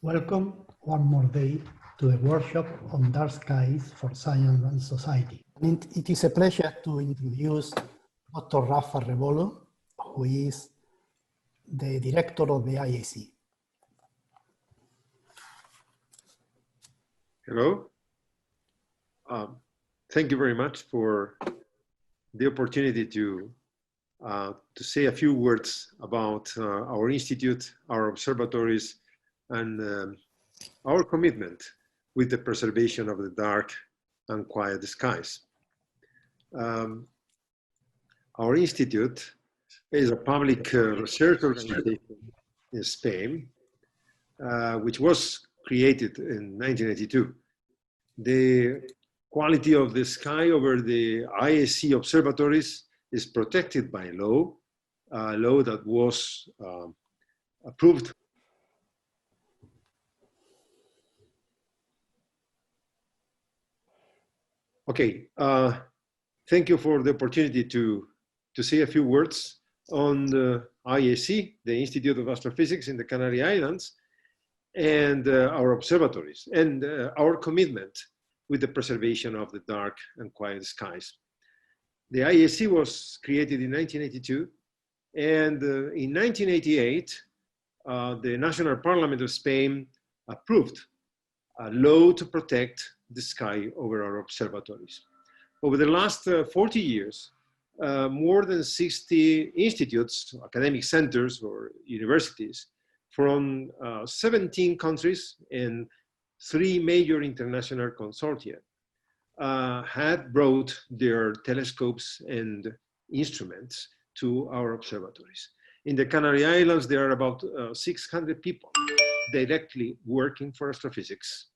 Welcome one more day to the workshop on dark skies for science and society. And it is a pleasure to introduce Dr. Rafa Rebolo, who is the director of the IAC. Hello. Thank you very much for the opportunity to say a few words about our institute, our observatories, and our commitment with the preservation of the dark and quiet skies. Our institute is a public research organization in Spain, which was created in 1982. The quality of the sky over the IAC observatories is protected by law, a law that was approved. Okay, thank you for the opportunity to say a few words on the IAC, the Institute of Astrophysics in the Canary Islands, and our observatories, and our commitment with the preservation of the dark and quiet skies. The IAC was created in 1982, and in 1988, the National Parliament of Spain approved a law to protect the sky over our observatories. Over the last 40 years, more than 60 institutes, academic centers, or universities from 17 countries and 3 major international consortia had brought their telescopes and instruments to our observatories. In the Canary Islands, there are about 600 people directly working for astrophysics,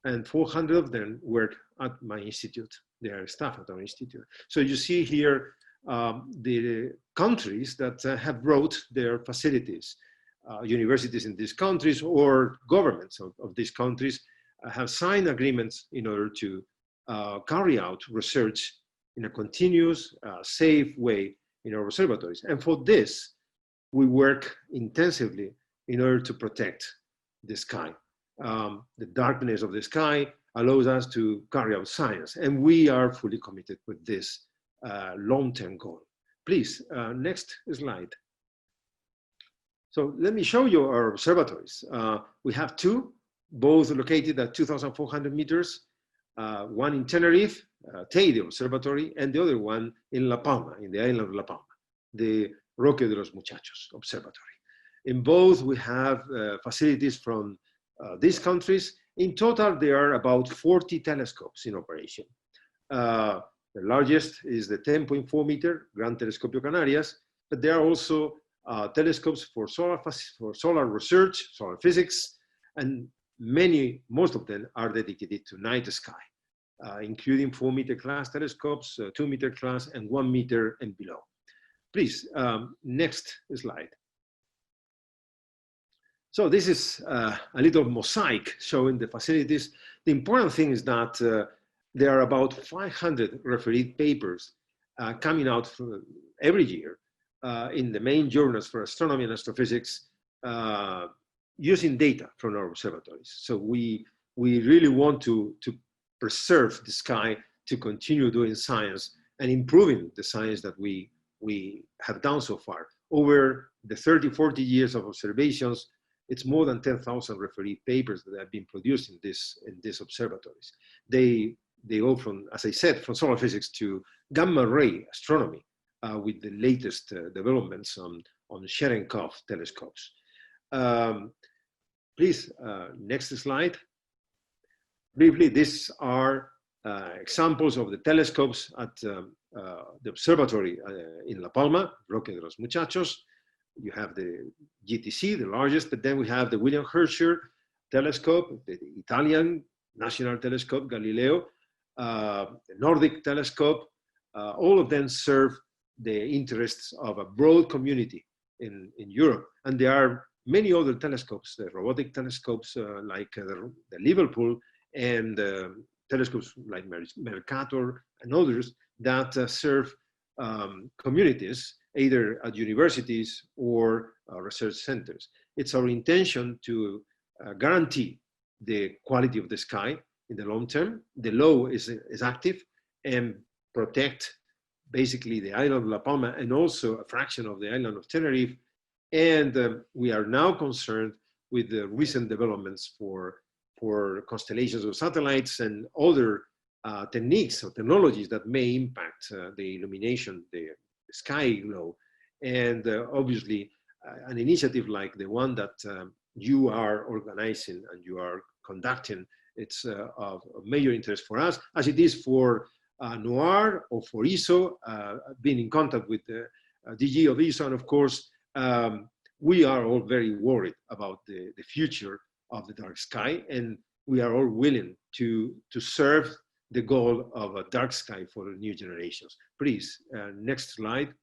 and 400 of them work at my institute. They are staff at our institute. So you see here the countries that have brought their facilities. Universities in these countries or governments of these countries have signed agreements in order to carry out research in a continuous, safe way in our observatories. And for this, we work intensively in order to protect the sky. The darkness of the sky allows us to carry out science, and we are fully committed with this long-term goal. Please, next slide. So let me show you our observatories. We have 2, both located at 2,400 meters, one in Tenerife, Teide Observatory, and the other one in La Palma, in the island of La Palma, the Roque de los Muchachos Observatory. In both, we have facilities from these countries. In total, there are about 40 telescopes in operation. The largest is the 10.4 meter Gran Telescopio Canarias, but there are also telescopes for solar research, solar physics, and most of them are dedicated to night sky, including 4 meter class telescopes, 2 meter class, and 1 meter and below. Please, next slide. So this is a little mosaic showing the facilities. The important thing is that there are about 500 refereed papers coming out every year in the main journals for astronomy and astrophysics using data from our observatories. So we really want to preserve the sky, to continue doing science and improving the science that we have done so far. Over the 30, 40 years of observations, it's more than 10,000 refereed papers that have been produced in these observatories. They go from, as I said, from solar physics to gamma ray astronomy with the latest developments on Cherenkov telescopes. Please, next slide. Briefly, these are examples of the telescopes at the observatory in La Palma, Roque de los Muchachos. You have the GTC, the largest, but then we have the William Herschel telescope, the Italian National Telescope, Galileo, the Nordic telescope. All of them serve the interests of a broad community in Europe. And there are many other telescopes, the robotic telescopes like the Liverpool, and telescopes like Mercator and others that serve communities, either at universities or research centers. It's our intention to guarantee the quality of the sky in the long term. The law is active and protect basically the island of La Palma and also a fraction of the island of Tenerife. And we are now concerned with the recent developments for constellations of satellites and other techniques or technologies that may impact the illumination, the sky glow. And obviously, an initiative like the one that you are organizing and you are conducting, it's of major interest for us, as it is for NOAR or for ESO, being in contact with the DG of ESO, and of course, we are all very worried about the future of the dark sky, and we are all willing to serve the goal of a dark sky for the new generations. Please, next slide.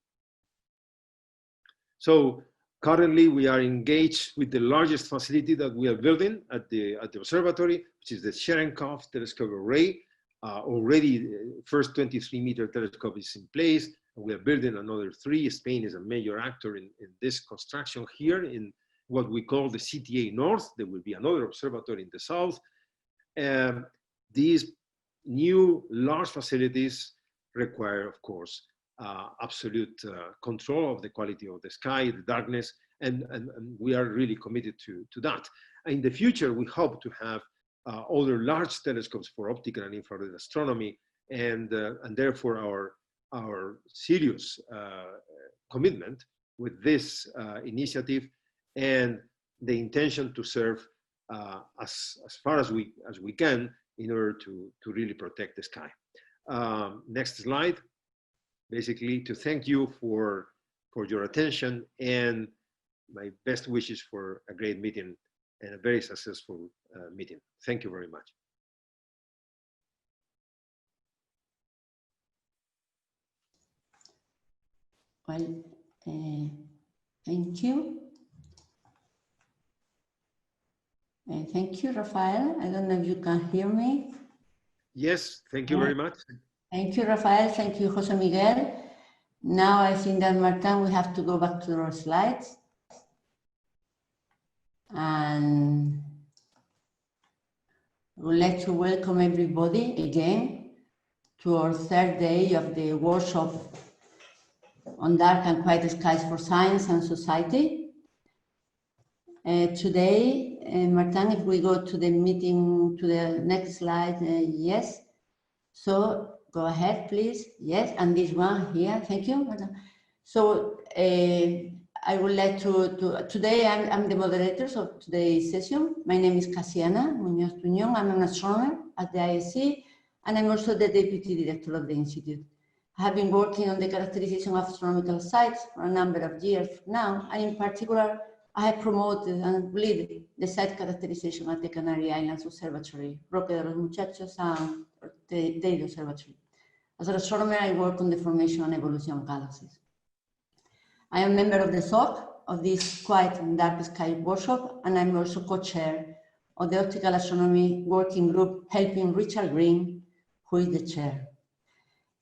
So currently we are engaged with the largest facility that we are building at the observatory, which is the Cherenkov telescope array. Already the first 23-meter telescope is in place. We are building another 3. Spain is a major actor in this construction here in what we call the CTA North. There will be another observatory in the south. These new large facilities require, of course, absolute control of the quality of the sky, the darkness, and we are really committed to that. In the future, we hope to have other large telescopes for optical and infrared astronomy, and therefore our serious commitment with this initiative and the intention to serve as far as we can in order to really protect the sky. Next slide. Basically, to thank you for your attention and my best wishes for a great meeting and a very successful meeting. Thank you very much. Well, thank you. Thank you, Rafael. I don't know if you can hear me. Yes, thank you very much. Thank you, Rafael. Thank you, Jose Miguel. Now I think that, Martin, we have to go back to our slides. And I would like to welcome everybody again to our 3rd day of the workshop on dark and quiet skies for science and society. Today, Martin, if we go to the meeting, to the next slide, yes. So go ahead, please. Yes, and this one here, thank you. So I would like today I'm the moderator of today's session. My name is Casiana Muñoz Tuñón. I'm an astronomer at the ISC, and I'm also the Deputy Director of the Institute. I have been working on the characterization of astronomical sites for a number of years now, and in particular, I have promoted and lead the site characterization at the Canary Islands Observatory, Roque de los Muchachos, and the Teide Observatory. As an astronomer, I work on the formation and evolution of galaxies. I am a member of the SOC of this quiet and dark sky workshop, and I'm also co-chair of the Optical Astronomy Working Group, helping Richard Green, who is the chair.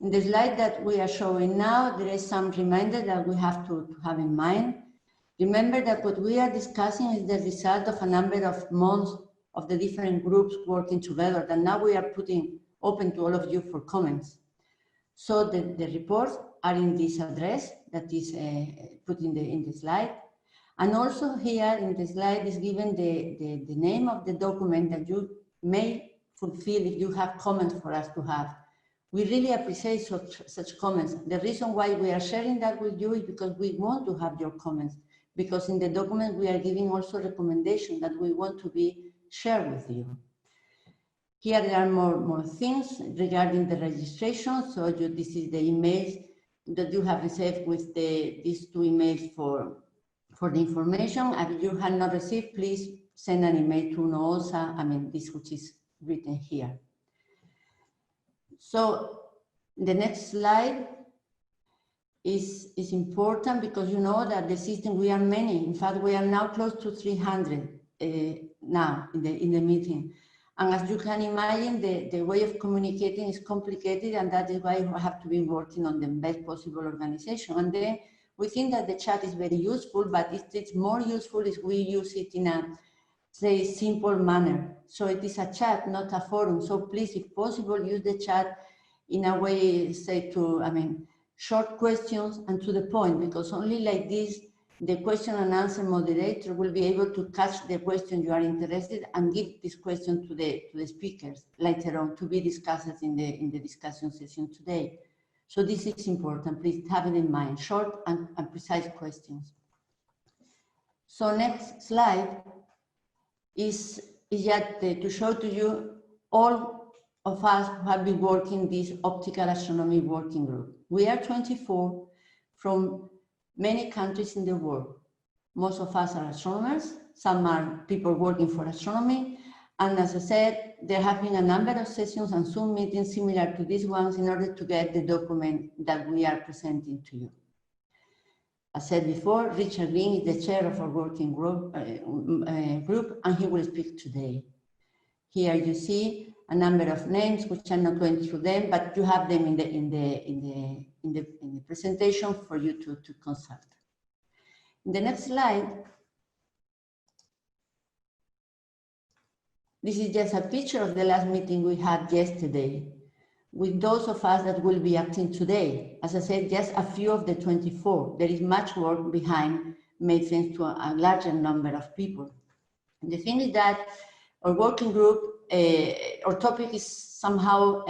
In the slide that we are showing now, there is some reminder that we have to have in mind. Remember that what we are discussing is the result of a number of months of the different groups working together that now we are putting open to all of you for comments. So the reports are in this address that is put in the slide. And also here in the slide is given the name of the document that you may fulfill if you have comments for us to have. We really appreciate such comments. The reason why we are sharing that with you is because we want to have your comments, because in the document we are giving also recommendations that we want to be shared with you. Here there are more things regarding the registration. So this is the emails that you have received with these 2 emails for the information. If you have not received, please send an email to Noosa, this which is written here. So the next slide is important because you know that the system, we are many. In fact, we are now close to 300 now in the meeting. And as you can imagine, the way of communicating is complicated, and that is why we have to be working on the best possible organization. And then we think that the chat is very useful, but it's more useful if we use it in a say, simple manner. So it is a chat, not a forum. So please, if possible, use the chat in a way, say, short questions and to the point, because only like this, the question and answer moderator will be able to catch the question you are interested and give this question to the speakers later on to be discussed in the discussion session today. So this is important. Please have it in mind, short and precise questions. So next slide is just to show to you all of us who have been working this optical astronomy working group. We are 24 from many countries in the world. Most of us are astronomers, some are people working for astronomy, and as I said, there have been a number of sessions and Zoom meetings similar to these ones in order to get the document that we are presenting to you. As said before, Richard Green is the chair of our working group, and he will speak today. Here you see a number of names, which I'm not going through them, but you have them in the presentation for you to consult. In the next slide, this is just a picture of the last meeting we had yesterday with those of us that will be acting today. As I said, just a few of the 24. There is much work behind, made thanks to a larger number of people. And the thing is that our working group, our topic is somehow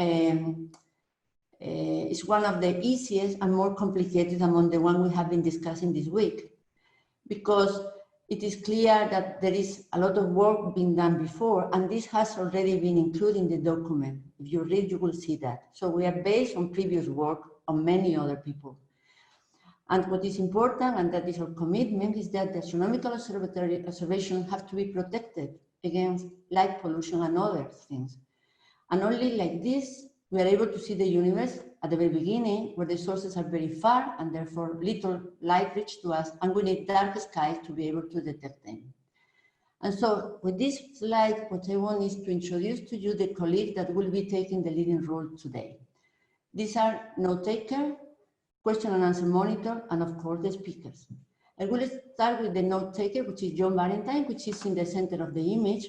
is one of the easiest and more complicated among the one we have been discussing this week, because it is clear that there is a lot of work being done before, and this has already been included in the document. If you read, you will see that. So we are based on previous work on many other people. And what is important, and that is our commitment, is that the astronomical observations have to be protected against light pollution and other things. And only like this, we are able to see the universe at the very beginning, where the sources are very far and therefore little light reaches to us, and we need dark skies to be able to detect them. And so with this slide, what I want is to introduce to you the colleagues that will be taking the leading role today. These are note taker, question and answer monitor, and of course the speakers. I will start with the note taker, which is John Valentine, which is in the center of the image.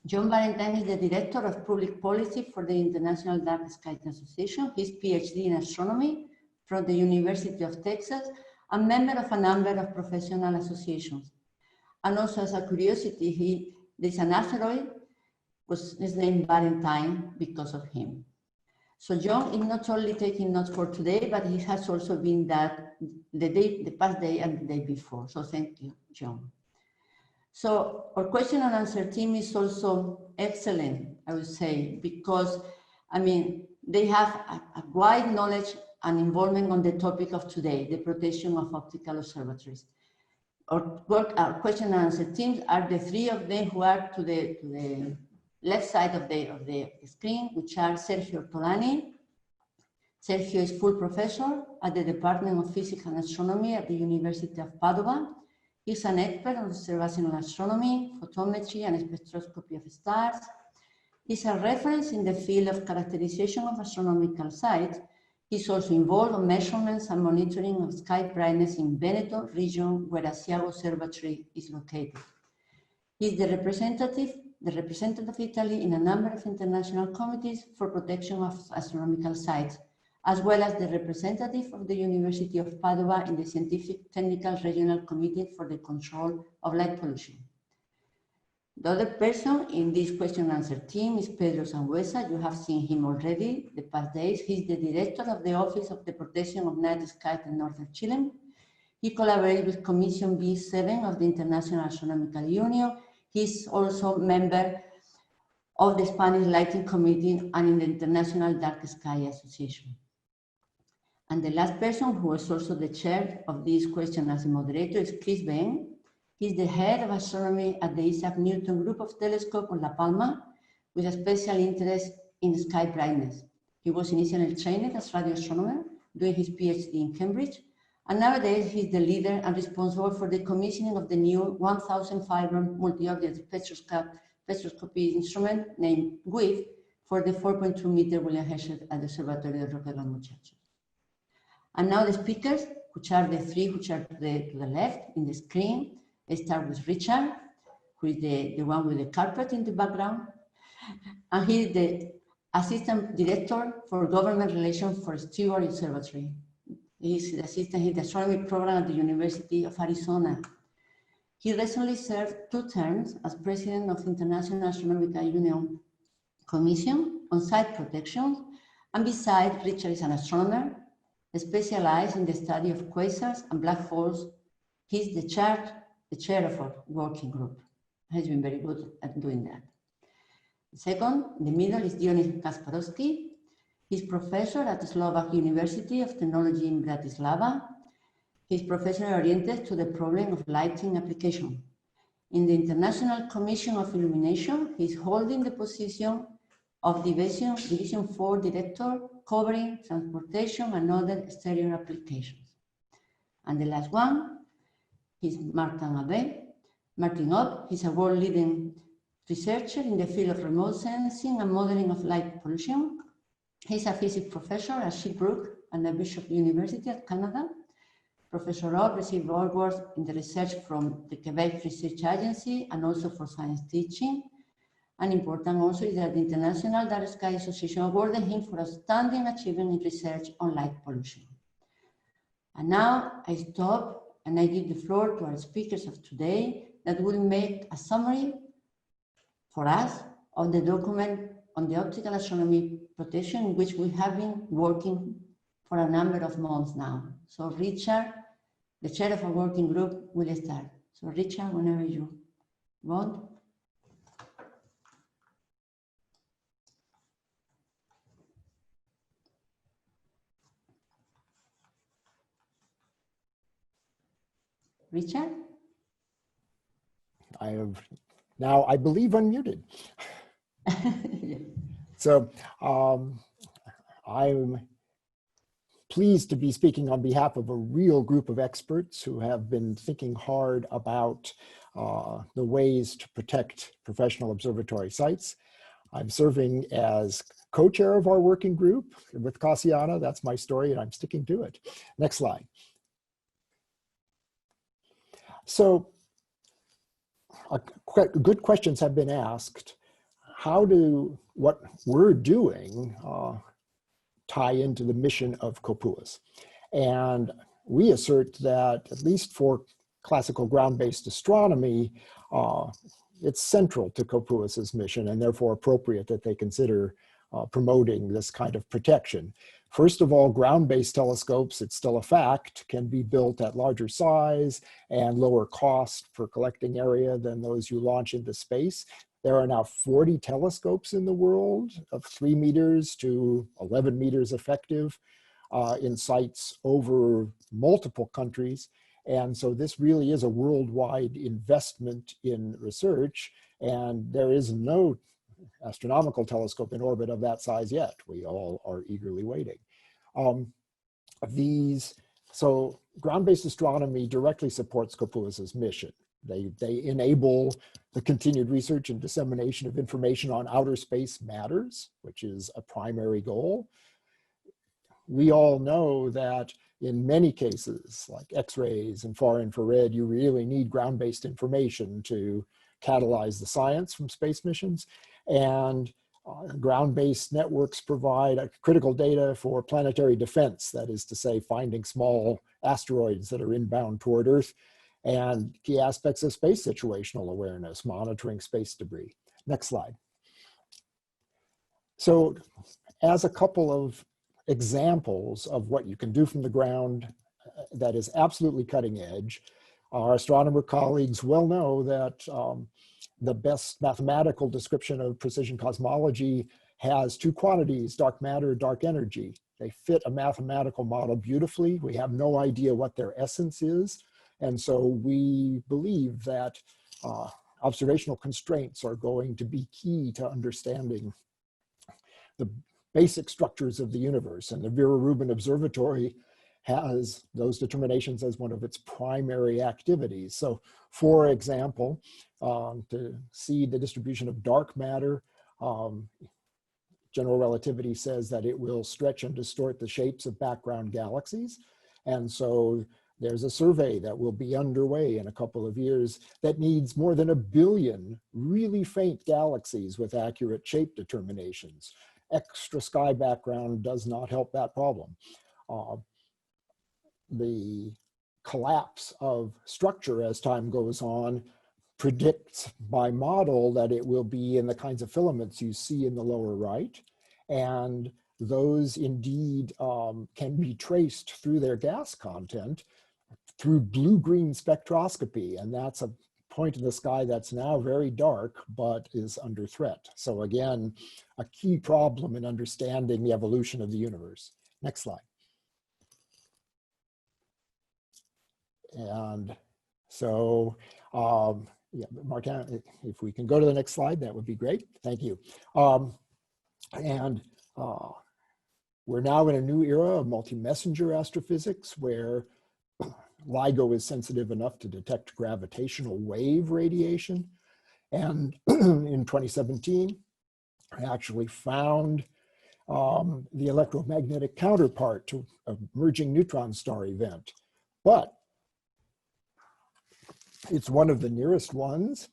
John Valentine is the Director of Public Policy for the International Dark Skies Association. He's PhD in astronomy from the University of Texas and member of a number of professional associations. And also, as a curiosity, there's an asteroid which is named Valentine because of him. So John is not only taking notes for today, but he has also been that the past day and the day before. So thank you, John. So our question and answer team is also excellent, I would say, because, they have a wide knowledge and involvement on the topic of today, the protection of optical observatories. Our question and answer teams are the three of them who are to the left side of the screen, which are Sergio Ortolani. Sergio is full professor at the Department of Physics and Astronomy at the University of Padua. He's an expert on observational astronomy, photometry, and spectroscopy of stars. He's a reference in the field of characterization of astronomical sites. He's also involved in measurements and monitoring of sky brightness in Veneto region, where Asiago Observatory is located. He's the representative of Italy in a number of international committees for protection of astronomical sites, as well as the representative of the University of Padua in the Scientific Technical Regional Committee for the Control of Light Pollution. The other person in this question and answer team is Pedro Sangüesa. You have seen him already the past days. He's the director of the Office of the Protection of Night Skies in northern Chile. He collaborates with Commission B7 of the International Astronomical Union. He's also a member of the Spanish Lighting Committee and in the International Dark Sky Association. And the last person, who is also the chair of this question as a moderator, is Chris Ben. He's the head of astronomy at the Isaac Newton Group of Telescope on La Palma, with a special interest in sky brightness. He was initially trained as radio astronomer, doing his PhD in Cambridge, and nowadays he's the leader and responsible for the commissioning of the new 1,000 fiber multi-object spectroscopy instrument named WIF for the 4.2 meter William Herschel at the Observatory of Roque de los Muchachos. And now the speakers, which are the three which are to the left in the screen. I start with Richard. who is the one with the carpet in the background. And he is the Assistant Director for Government Relations for Stewart Observatory. He's the assistant in the astronomy program at the University of Arizona. He recently served 2 terms as president of the International Astronomical Union Commission on Site Protection, and besides, Richard is an astronomer specialized in the study of quasars and black holes. He's the chair of our working group. He's been very good at doing that. Second, in the middle is Dionys Kasparowski. He's professor at the Slovak University of Technology in Bratislava. He's professionally oriented to the problem of lighting application. In the International Commission of Illumination, he's holding the position of Division 4 Director, covering transportation and other exterior applications. And the last one is Martin Abe. Martin Abe, he's a world-leading researcher in the field of remote sensing and modeling of light pollution. He's a physics professor at Sherbrooke and the Bishop University of Canada. Professor Abe received awards in the research from the Quebec Research Agency and also for science teaching. And important also is that the International Dark Sky Association awarded him for outstanding achievement in research on light pollution. And now I stop and I give the floor to our speakers of today that will make a summary for us of the document on the optical astronomy protection, in which we have been working for a number of months now. So Richard, the chair of our working group, will start. So Richard, whenever you want. Richard? I have now, I believe, unmuted. So I'm pleased to be speaking on behalf of a real group of experts who have been thinking hard about the ways to protect professional observatory sites. I'm serving as co-chair of our working group with Cassiana. That's my story, and I'm sticking to it. Next slide. So good questions have been asked. How do what we're doing tie into the mission of COPUAS? And we assert that, at least for classical ground-based astronomy, it's central to COPUAS's mission and therefore appropriate that they consider promoting this kind of protection. First of all, ground-based telescopes, it's still a fact, can be built at larger size and lower cost per collecting area than those you launch into space. There are now 40 telescopes in the world of 3 meters to 11 meters effective in sites over multiple countries. And so this really is a worldwide investment in research, and there is no astronomical telescope in orbit of that size yet. We all are eagerly waiting. So ground-based astronomy directly supports COPUAS's mission. They enable the continued research and dissemination of information on outer space matters, which is a primary goal. We all know that in many cases, like X-rays and far infrared, you really need ground-based information to catalyze the science from space missions. And ground-based networks provide critical data for planetary defense, that is to say, finding small asteroids that are inbound toward Earth, and key aspects of space situational awareness, monitoring space debris. Next slide. So as a couple of examples of what you can do from the ground that is absolutely cutting edge, our astronomer colleagues well know that the best mathematical description of precision cosmology has 2 quantities, dark matter, dark energy. They fit a mathematical model beautifully. We have no idea what their essence is. And so we believe that observational constraints are going to be key to understanding the basic structures of the universe. And the Vera Rubin Observatory has those determinations as one of its primary activities. So for example, to see the distribution of dark matter, general relativity says that it will stretch and distort the shapes of background galaxies. And so there's a survey that will be underway in a couple of years that needs more than 1 billion really faint galaxies with accurate shape determinations. Extra sky background does not help that problem. The collapse of structure as time goes on predicts by model that it will be in the kinds of filaments you see in the lower right. And those indeed can be traced through their gas content through blue-green spectroscopy. And that's a point in the sky that's now very dark, but is under threat. So again, a key problem in understanding the evolution of the universe. Next slide. And so, yeah, Martin, if we can go to the next slide, that would be great. Thank you. We're now in a new era of multi-messenger astrophysics where LIGO is sensitive enough to detect gravitational wave radiation. And in 2017, I actually found the electromagnetic counterpart to a merging neutron star event. But it's one of the nearest ones.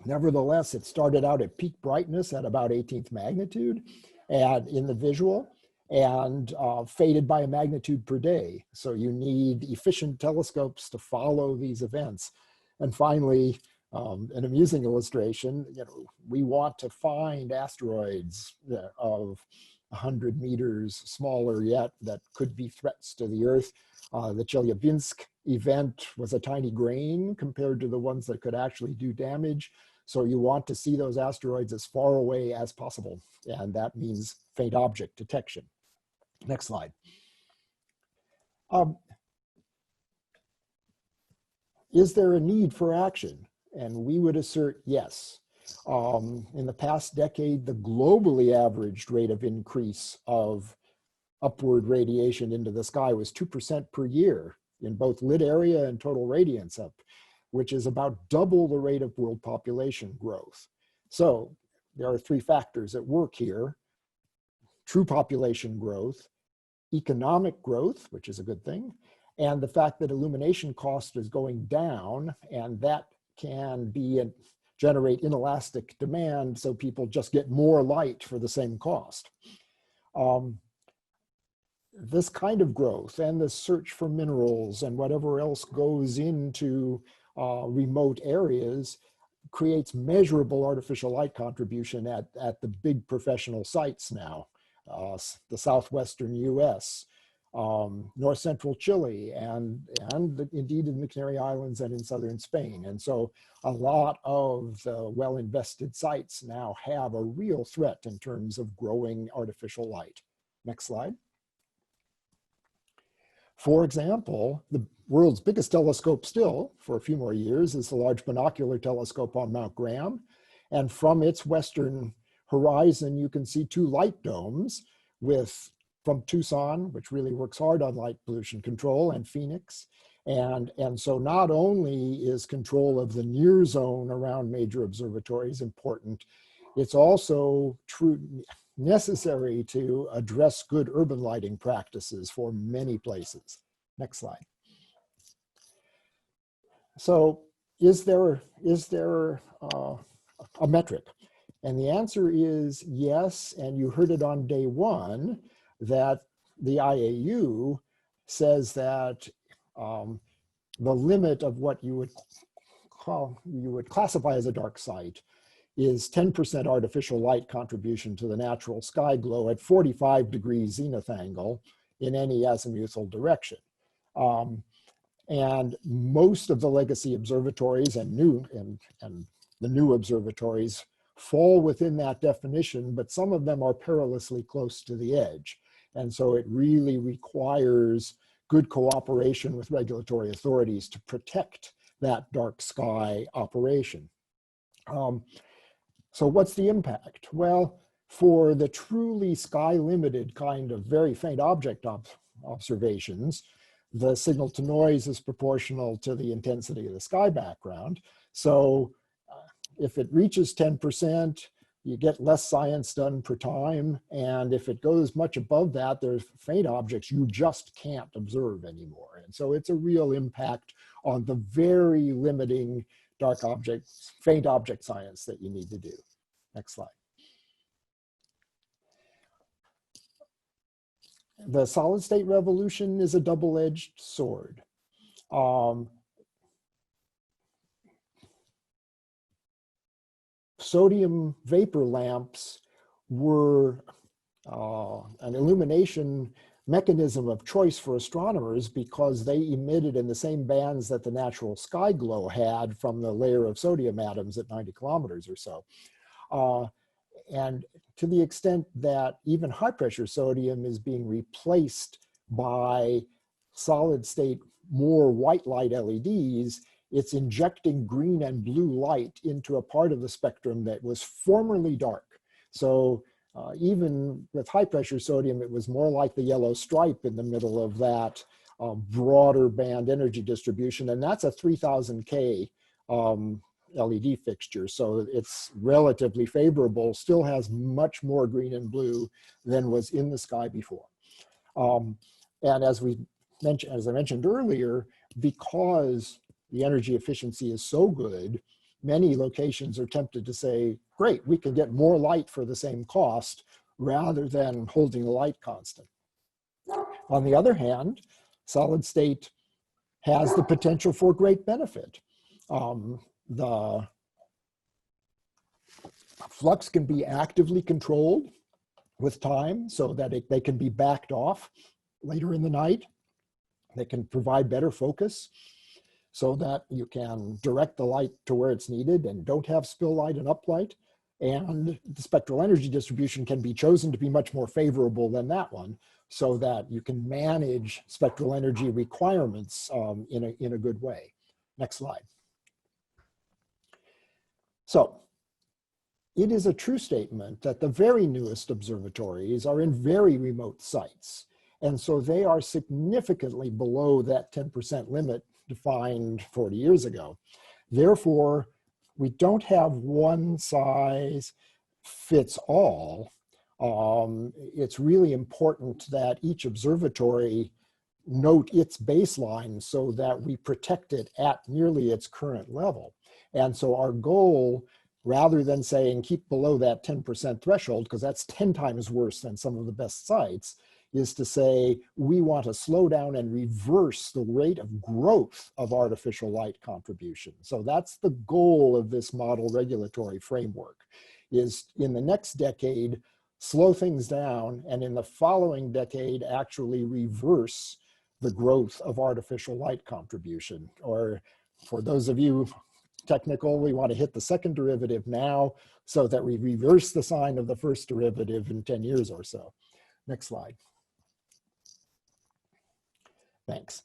Nevertheless, it started out at peak brightness at about 18th magnitude and in the visual, and faded by a magnitude per day. So you need efficient telescopes to follow these events. And finally, an amusing illustration, we want to find asteroids of 100 meters smaller yet that could be threats to the Earth. The Chelyabinsk event was a tiny grain compared to the ones that could actually do damage. So you want to see those asteroids as far away as possible. And that means faint object detection. Next slide. Is there a need for action? And we would assert yes. In the past decade, the globally averaged rate of increase of upward radiation into the sky was 2% per year in both lit area and total radiance up, which is about double the rate of world population growth. So there are 3 factors at work here: true population growth, economic growth, which is a good thing, and the fact that illumination cost is going down, and that can generate inelastic demand, so people just get more light for the same cost. This kind of growth and the search for minerals and whatever else goes into remote areas creates measurable artificial light contribution at the big professional sites now. The southwestern US, north central Chile, and indeed in the Canary Islands and in southern Spain. And so a lot of the well-invested sites now have a real threat in terms of growing artificial light. Next slide. For example, the world's biggest telescope still, for a few more years, is the Large Binocular Telescope on Mount Graham. And from its western horizon, you can see 2 light domes from Tucson, which really works hard on light pollution control, and Phoenix. And so not only is control of the near zone around major observatories important, it's also necessary to address good urban lighting practices for many places. Next slide. So is there a metric? And the answer is yes, and you heard it on day 1, that the IAU says that the limit of what you would classify as a dark site is 10% artificial light contribution to the natural sky glow at 45 degrees zenith angle in any azimuthal direction. And most of the legacy observatories and the new observatories fall within that definition, but some of them are perilously close to the edge. And so it really requires good cooperation with regulatory authorities to protect that dark sky operation. So what's the impact? Well, for the truly sky limited kind of very faint object observations, the signal to noise is proportional to the intensity of the sky background. So if it reaches 10%, you get less science done per time. And if it goes much above that, there's faint objects you just can't observe anymore. And so it's a real impact on the very limiting dark objects, faint object science that you need to do. Next slide. The solid state revolution is a double-edged sword. Sodium vapor lamps were an illumination mechanism of choice for astronomers because they emitted in the same bands that the natural sky glow had from the layer of sodium atoms at 90 kilometers or so. And to the extent that even high pressure sodium is being replaced by solid state, more white light LEDs, it's injecting green and blue light into a part of the spectrum that was formerly dark. So even with high pressure sodium, it was more like the yellow stripe in the middle of that broader band energy distribution. And that's a 3000 K LED fixture. So it's relatively favorable, still has much more green and blue than was in the sky before. And as I mentioned earlier, because the energy efficiency is so good, many locations are tempted to say, great, we can get more light for the same cost rather than holding the light constant. On the other hand, solid state has the potential for great benefit. The flux can be actively controlled with time so that they can be backed off later in the night. They can provide better focus so that you can direct the light to where it's needed and don't have spill light and uplight. And the spectral energy distribution can be chosen to be much more favorable than that one so that you can manage spectral energy requirements in a good way. Next slide. So it is a true statement that the very newest observatories are in very remote sites. And so they are significantly below that 10% limit defined 40 years ago. Therefore, we don't have one size fits all. It's really important that each observatory note its baseline so that we protect it at nearly its current level. And so our goal, rather than saying keep below that 10% threshold, because that's 10 times worse than some of the best sites, is to say we want to slow down and reverse the rate of growth of artificial light contribution. So that's the goal of this model regulatory framework, is in the next decade, slow things down, and in the following decade, actually reverse the growth of artificial light contribution. Or for those of you technical, we want to hit the second derivative now so that we reverse the sign of the first derivative in 10 years or so. Next slide. Thanks.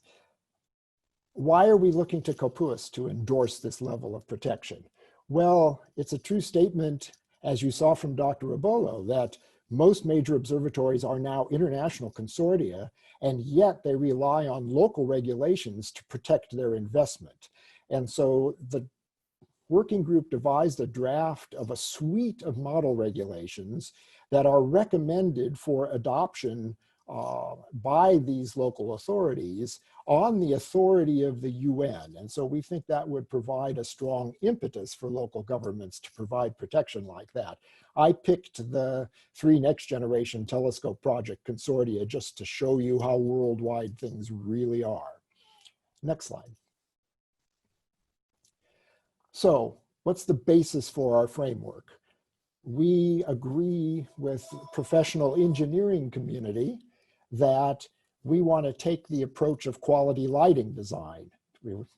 Why are we looking to COPUOS to endorse this level of protection? Well, it's a true statement, as you saw from Dr. Rabolo, that most major observatories are now international consortia, and yet they rely on local regulations to protect their investment. And so the working group devised a draft of a suite of model regulations that are recommended for adoption by these local authorities on the authority of the UN. And so we think that would provide a strong impetus for local governments to provide protection like that. I picked the 3 next generation telescope project consortia just to show you how worldwide things really are. Next slide. So what's the basis for our framework? We agree with the professional engineering community that we want to take the approach of quality lighting design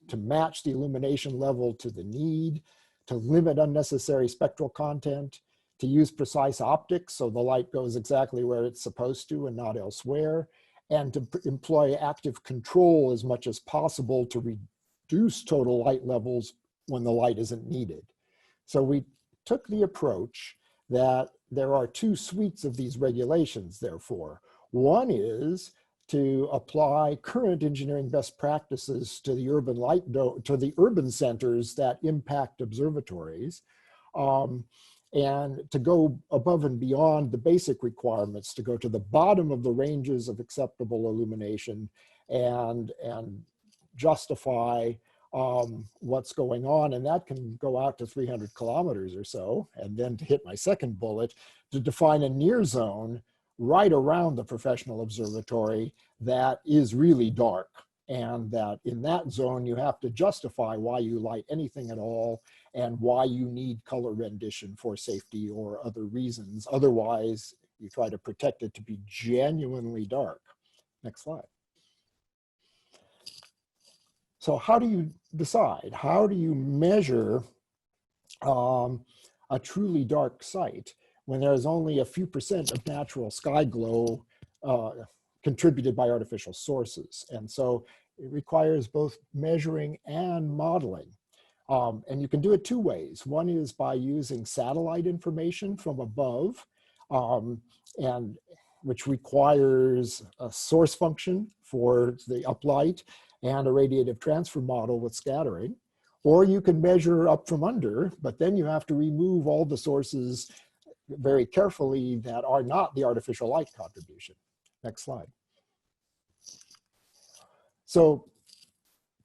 to match the illumination level to the need, to limit unnecessary spectral content, to use precise optics so the light goes exactly where it's supposed to and not elsewhere, and to employ active control as much as possible to reduce total light levels when the light isn't needed. So we took the approach that there are 2 suites of these regulations, therefore. One is to apply current engineering best practices to the urban centers that impact observatories. and to go above and beyond the basic requirements, to go to the bottom of the ranges of acceptable illumination and justify what's going on. And that can go out to 300 kilometers or so. And then to hit my second bullet, to define a near zone right around the professional observatory that is really dark. And that in that zone, you have to justify why you light anything at all and why you need color rendition for safety or other reasons. Otherwise, you try to protect it to be genuinely dark. Next slide. So how do you decide? How do you measure a truly dark site when there's only a few % of natural sky glow contributed by artificial sources? And so it requires both measuring and modeling. And you can do it two ways. One is by using satellite information from above, and which requires a source function for the uplight and a radiative transfer model with scattering. Or you can measure up from under, but then you have to remove all the sources very carefully that are not the artificial light contribution. Next slide. So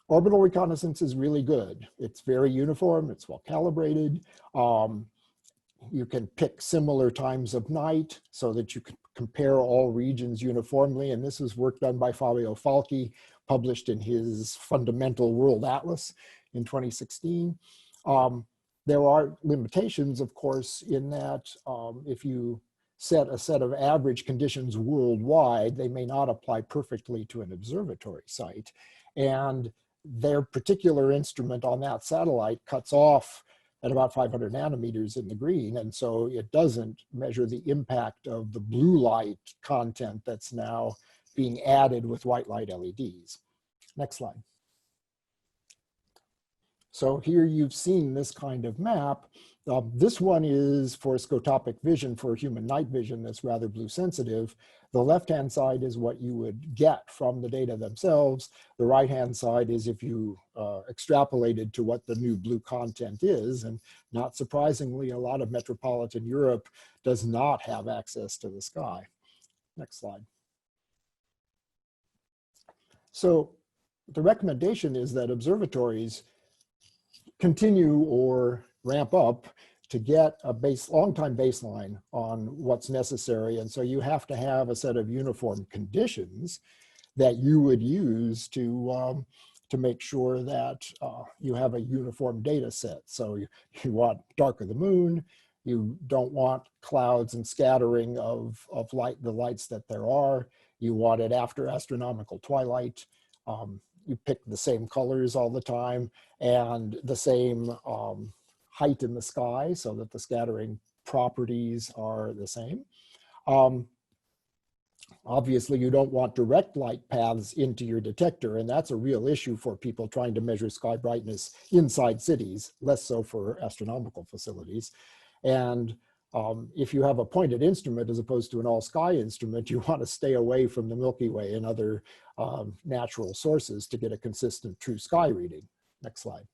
orbital reconnaissance is really good. It's very uniform, it's well calibrated. You can pick similar times of night so that you can compare all regions uniformly. And this is work done by Fabio Falchi, published in his Fundamental World Atlas in 2016. There are limitations, of course, in that if you set a set of average conditions worldwide, they may not apply perfectly to an observatory site. And their particular instrument on that satellite cuts off at about 500 nanometers in the green. And so it doesn't measure the impact of the blue light content that's now being added with white light LEDs. Next slide. So here you've seen this kind of map. This one is for scotopic vision, for human night vision that's rather blue sensitive. The left-hand side is what you would get from the data themselves. The right-hand side is if you extrapolated to what the new blue content is. And not surprisingly, a lot of metropolitan Europe does not have access to the sky. Next slide. So the recommendation is that observatories continue or ramp up to get a long-time baseline on what's necessary. And so you have to have a set of uniform conditions that you would use to make sure that you have a uniform data set. So you want dark of the moon, you don't want clouds and scattering of light, the lights that there are. You want it after astronomical twilight. You pick the same colors all the time and the same height in the sky so that the scattering properties are the same. Obviously, you don't want direct light paths into your detector, and that's a real issue for people trying to measure sky brightness inside cities, less so for astronomical facilities. And if you have a pointed instrument as opposed to an all-sky instrument, you want to stay away from the Milky Way and other natural sources to get a consistent true sky reading. Next slide.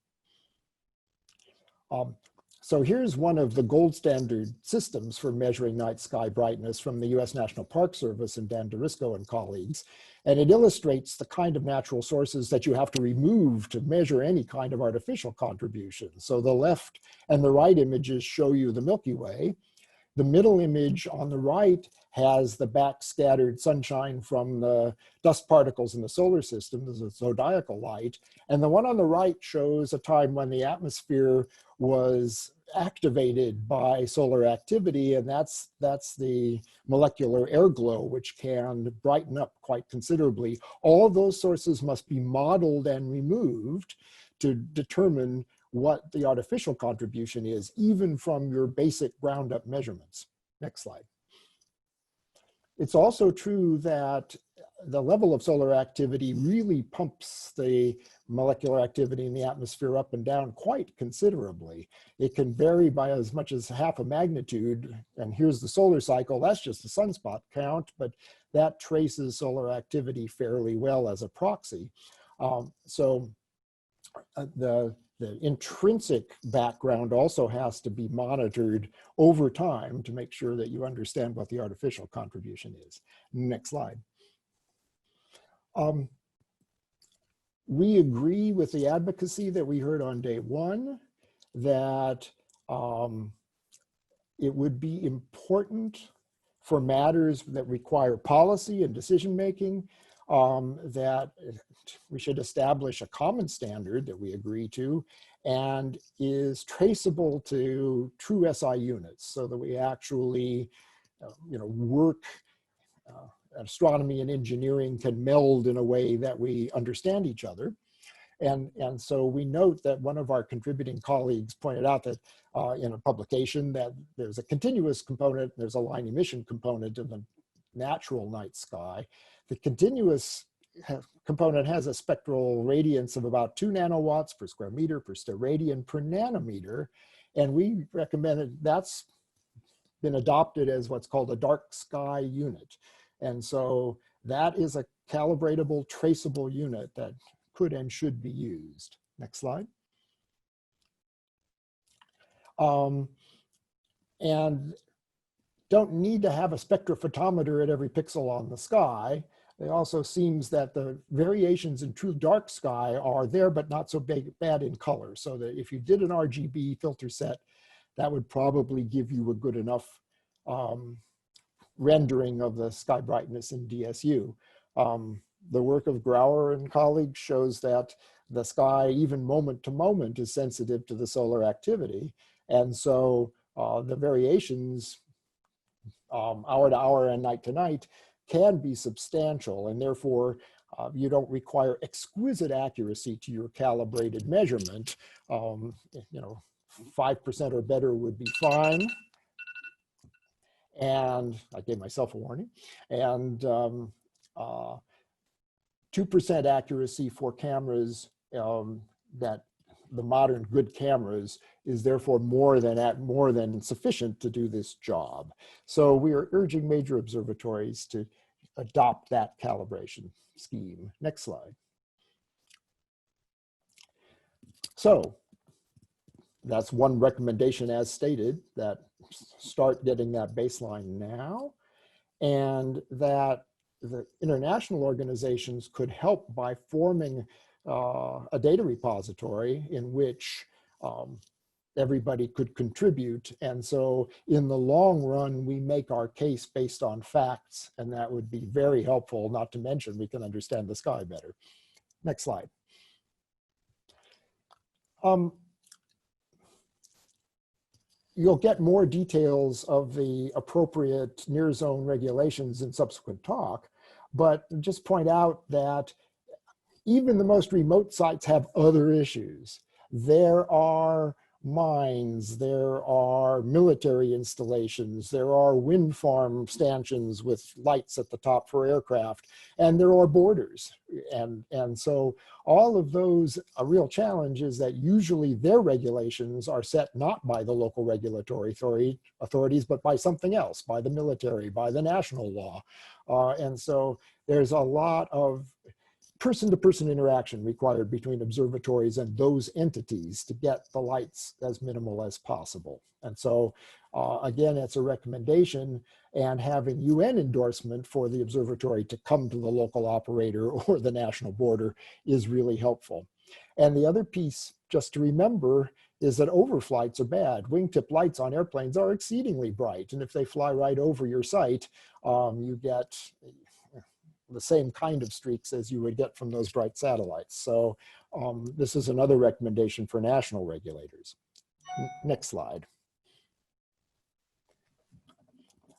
So here's one of the gold standard systems for measuring night sky brightness from the US National Park Service and Dan Dorisco and colleagues. And it illustrates the kind of natural sources that you have to remove to measure any kind of artificial contribution. So the left and the right images show you the Milky Way. The middle image on the right has the backscattered sunshine from the dust particles in the solar system, there's a zodiacal light. And the one on the right shows a time when the atmosphere was activated by solar activity, and that's the molecular air glow, which can brighten up quite considerably. All of those sources must be modeled and removed to determine what the artificial contribution is, even from your basic ground up measurements. Next slide. It's also true that the level of solar activity really pumps the molecular activity in the atmosphere up and down quite considerably. It can vary by as much as half a magnitude. And here's the solar cycle. That's just a sunspot count, but that traces solar activity fairly well as a proxy. The the intrinsic background also has to be monitored over time to make sure that you understand what the artificial contribution is. Next slide. We agree with the advocacy that we heard on day one, that it would be important for matters that require policy and decision-making, that we should establish a common standard that we agree to and is traceable to true SI units, so that we actually work, astronomy and engineering can meld in a way that we understand each other. And so we note that one of our contributing colleagues pointed out that in a publication that there's a continuous component, there's a line emission component of the natural night sky. The continuous component has a spectral radiance of about 2 nanowatts per square meter per steradian per nanometer. And we recommended that's been adopted as what's called a dark sky unit. And so that is a calibratable, traceable unit that could and should be used. Next slide. And don't need to have a spectrophotometer at every pixel on the sky. It also seems that the variations in true dark sky are there, but not so bad in color. So that if you did an RGB filter set, that would probably give you a good enough rendering of the sky brightness in DSU. The work of Grauer and colleagues shows that the sky, even moment to moment, is sensitive to the solar activity. And so the variations hour to hour and night to night can be substantial, and therefore you don't require exquisite accuracy to your calibrated measurement. 5% or better would be fine. And I gave myself a warning. And 2% accuracy for cameras that the modern good cameras is therefore more than sufficient to do this job. So we are urging major observatories to adopt that calibration scheme. Next slide. So that's one recommendation as stated, that start getting that baseline now, and that the international organizations could help by forming a data repository in which everybody could contribute. And so in the long run, we make our case based on facts, and that would be very helpful, not to mention we can understand the sky better. Next slide. You'll get more details of the appropriate near zone regulations in subsequent talk, but just point out that even the most remote sites have other issues. There are mines, there are military installations, there are wind farm stanchions with lights at the top for aircraft, and there are borders. And so all of those, a real challenge is that usually their regulations are set not by the local regulatory authorities, but by something else, by the military, by the national law. And so there's a lot of person-to-person interaction required between observatories and those entities to get the lights as minimal as possible. And so again, it's a recommendation, and having UN endorsement for the observatory to come to the local operator or the national border is really helpful. And the other piece just to remember is that overflights are bad. Wingtip lights on airplanes are exceedingly bright, and if they fly right over your site, you get the same kind of streaks as you would get from those bright satellites. So this is another recommendation for national regulators. Next slide.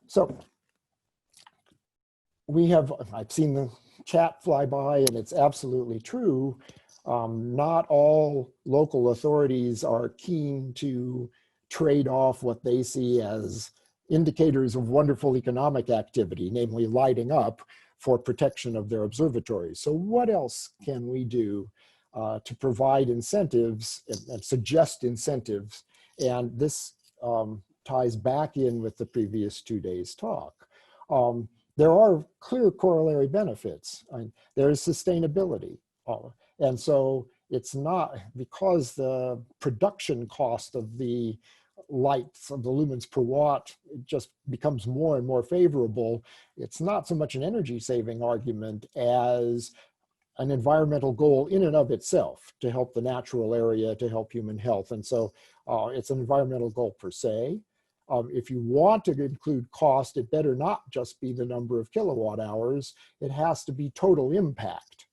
So I've seen the chat fly by, and it's absolutely true. Not all local authorities are keen to trade off what they see as indicators of wonderful economic activity, namely lighting up, for protection of their observatories. So what else can we do to provide incentives and suggest incentives? And this ties back in with the previous 2 days' talk. There are clear corollary benefits. There is sustainability. And so it's not, because the production cost of the lights of the lumens per watt, it just becomes more and more favorable. It's not so much an energy saving argument as an environmental goal in and of itself to help the natural area, to help human health. And so it's an environmental goal per se. If you want to include cost, it better not just be the number of kilowatt hours. It has to be total impact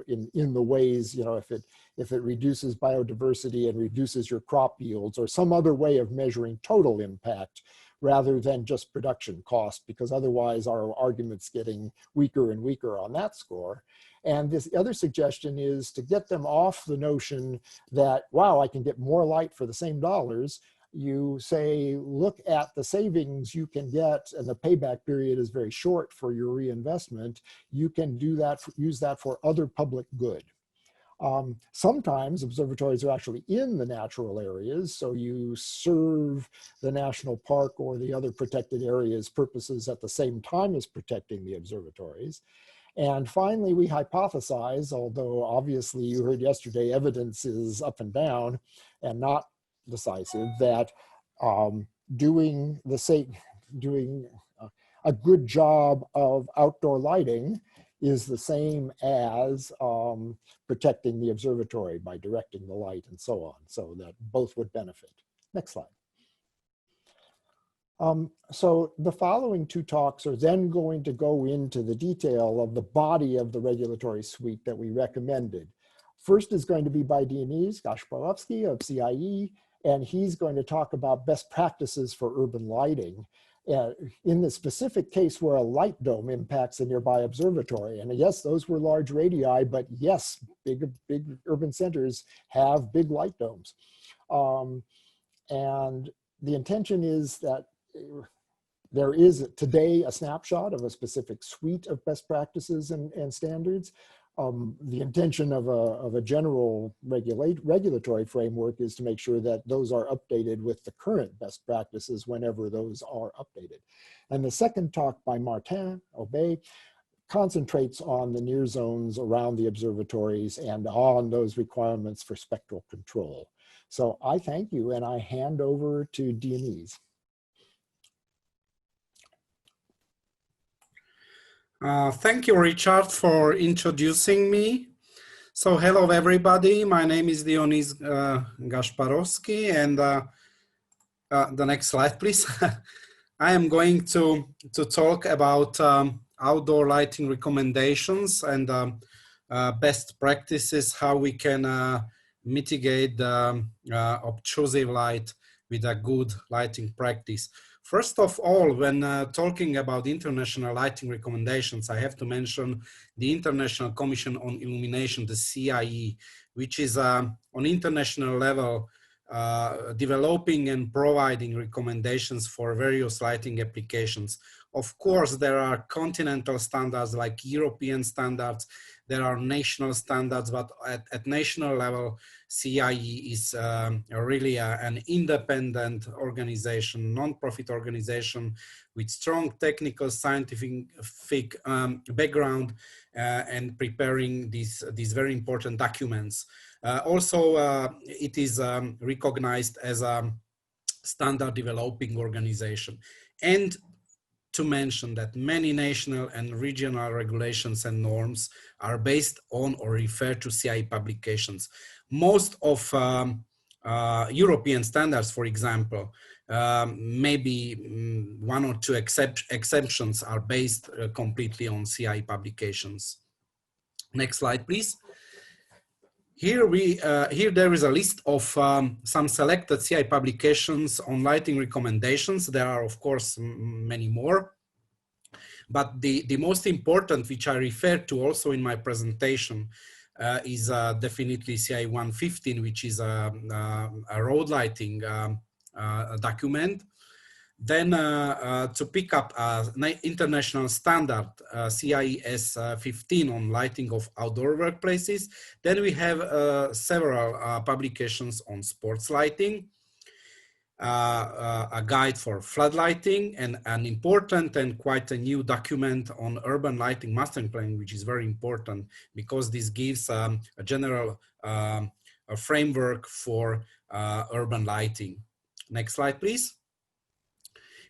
in the ways, you know, if it reduces biodiversity and reduces your crop yields, or some other way of measuring total impact rather than just production cost, because otherwise our argument's getting weaker and weaker on that score. And this other suggestion is to get them off the notion that, wow, I can get more light for the same dollars. You say, look at the savings you can get, and the payback period is very short for your reinvestment. You can do that, use that for other public good. Sometimes observatories are actually in the natural areas, so you serve the national park or the other protected areas purposes at the same time as protecting the observatories. And finally, we hypothesize, although obviously you heard yesterday, evidence is up and down and not decisive, that doing a good job of outdoor lighting is the same as protecting the observatory by directing the light and so on, so that both would benefit. Next slide. So the following two talks are then going to go into the detail of the body of the regulatory suite that we recommended. First is going to be by Dionys Gasparovsky of CIE, and he's going to talk about best practices for urban lighting. In the specific case where a light dome impacts a nearby observatory. And yes, those were large radii, but yes, big urban centers have big light domes. And the intention is that there is today a snapshot of a specific suite of best practices and standards. The intention of a general regulatory framework is to make sure that those are updated with the current best practices whenever those are updated. And the second talk by Martin Aubé concentrates on the near zones around the observatories and on those requirements for spectral control. So I thank you, and I hand over to Dionys. Thank you, Richard, for introducing me. So hello, everybody. My name is Dionys Gasparovsky, and the next slide, please. I am going to talk about outdoor lighting recommendations and best practices, how we can mitigate the obtrusive light with a good lighting practice. First of all, when talking about international lighting recommendations, I have to mention the International Commission on Illumination, the CIE, which is on international level developing and providing recommendations for various lighting applications. Of course, there are continental standards like European standards, there are national standards, but at national level, CIE is really an independent organization, non-profit organization with strong technical scientific background and preparing these very important documents. Also, it is recognized as a standard developing organization. And to mention that many national and regional regulations and norms are based on or refer to CIE publications. Most of European standards, for example, maybe one or two exceptions are based completely on CIE publications. Next slide, please. Here there is a list of some selected CIE publications on lighting recommendations. There are, of course, many more, but the most important, which I referred to also in my presentation, is definitely CIE 115, which is a road lighting document. Then to pick up an international standard, CIE 15 on lighting of outdoor workplaces. Then we have several publications on sports lighting. a guide for flood lighting, and an important and quite a new document on urban lighting mastering plan, which is very important because this gives a general a framework for urban lighting. Next slide, please.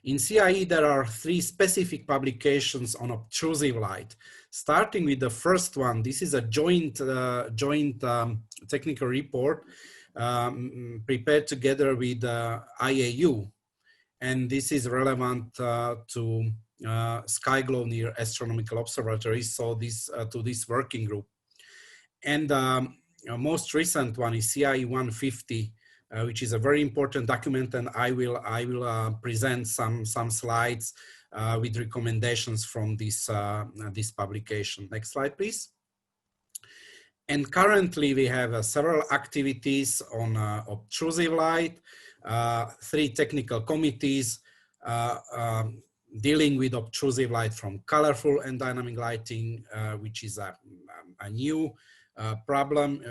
In CIE, there are 3 specific publications on obtrusive light. Starting with the first one, this is a joint technical report prepared together with IAU. And this is relevant to sky glow near astronomical observatories, so this to this working group. And most recent one is CIE 150, which is a very important document, and I will present some slides with recommendations from this this publication. Next slide, please. And currently we have several activities on obtrusive light, 3 technical committees dealing with obtrusive light from colorful and dynamic lighting, which is a new problem